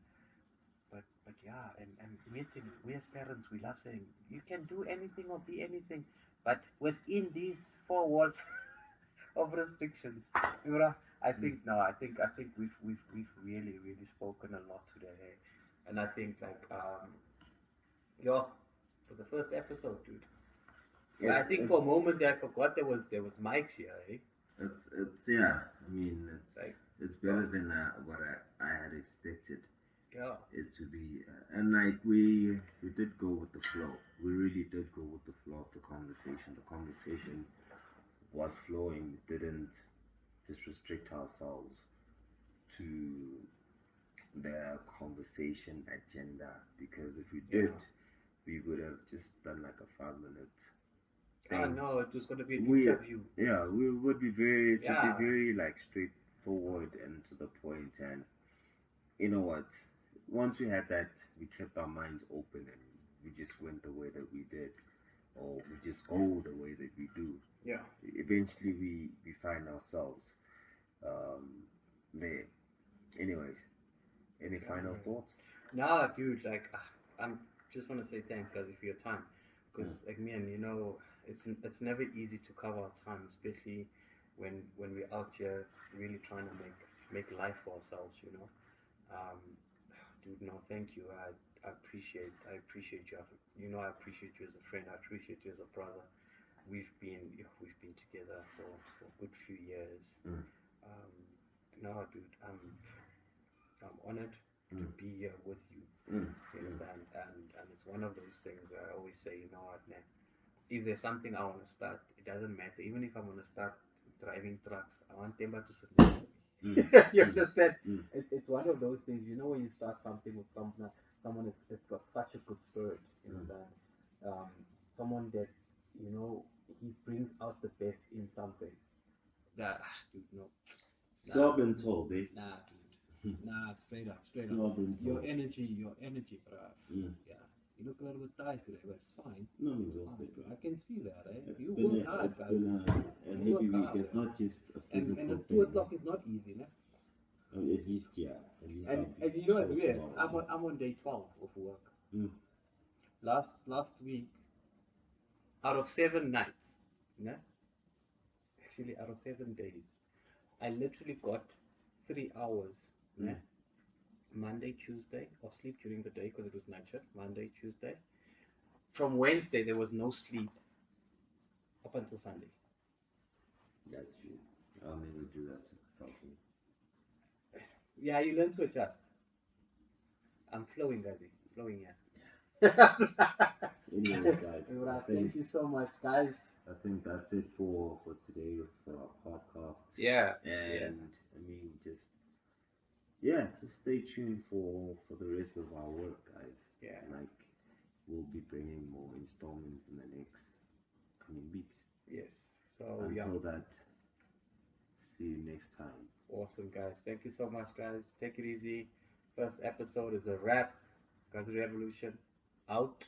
But yeah, and weird thing, we as parents, we love saying you can do anything or be anything, but within these four walls of restrictions. You know, I Mm. think no, I think we've really spoken a lot today, and I think like yeah, for the first episode, dude. I It's think for a it's moment there I forgot there was mics here, eh? it's yeah. I mean, Like, it's yeah, better than what I had expected yeah, it to be, and like we did go with the flow. We really did go with the flow of the conversation. The conversation was flowing. We didn't just restrict ourselves to the conversation agenda, because if we yeah. did, we would have just done like a 5 minute Ah, thing. no, it was gonna be an We interview. Yeah, we would be very, it would be Yeah, very like straightforward and to the point. And you know what? Once we had that, we kept our minds open and we just went the way that we did, or we just go the way that we do. yeah. Eventually, we find ourselves um, there. Anyways, any Yeah, final man. thoughts? Nah, dude, like, I'm just want to say thanks, guys, for your time. Because, Mm. like, man, it's never easy to cover our time, especially when we're out here really trying to make life for ourselves. Um, dude, no, thank you. I appreciate you. I appreciate you as a friend. I appreciate you as a brother. We've been together for a good few years. Mm. Um, no, dude, I'm honored to Mm. be here with you. Mm. You Mm. understand? And it's one of those things where I always say, you know what, man, if there's something I want to start, it doesn't matter. Even if I want to start driving trucks, I want Temba to sit next to me. Mm. You Mm. understand? Mm. It's one of those things, when you start something with someone that's got such a good spirit, you Mm. understand? Um, someone that, he brings out the best in something. That, dude, no. So Nah, I've been told, eh? nah, dude. Nah, straight up, straight up. So I've been Your told. energy, bro. Mm. Yeah. You look a little bit tired today, but it's fine. No, I'm It's fine, exhausted. bro. I can see that, eh? It's You been work hard, guys. a You heavy work week. hard, It's eh? not just a And physical it's two thing, o'clock is not easy, ne? At least, yeah, at least And I'll be and you know it's full weird. tomorrow. I'm on day 12 of work. Mm. Last week, out of 7 nights, ne? Actually, out of 7 days, I literally got 3 hours, Mm. ne? Monday, Tuesday, of sleep during the day because it was night shift. Monday, Tuesday. from Wednesday there was no sleep up until Sunday. That's true. I'll never do that to myself. Yeah, you learn to adjust. I'm flowing, Gazi. Flowing, yeah. Anyways, guys, Well, thank you so much, guys. I think that's it for today for our podcast. Yeah. And I mean, just stay tuned for the rest of our work, guys. Yeah. Like we'll be bringing more installments in the next coming weeks. Yes. So until that, see you next time. Awesome, guys. Thank you so much, guys. Take it easy. First episode is a wrap. Gazi Revolution out.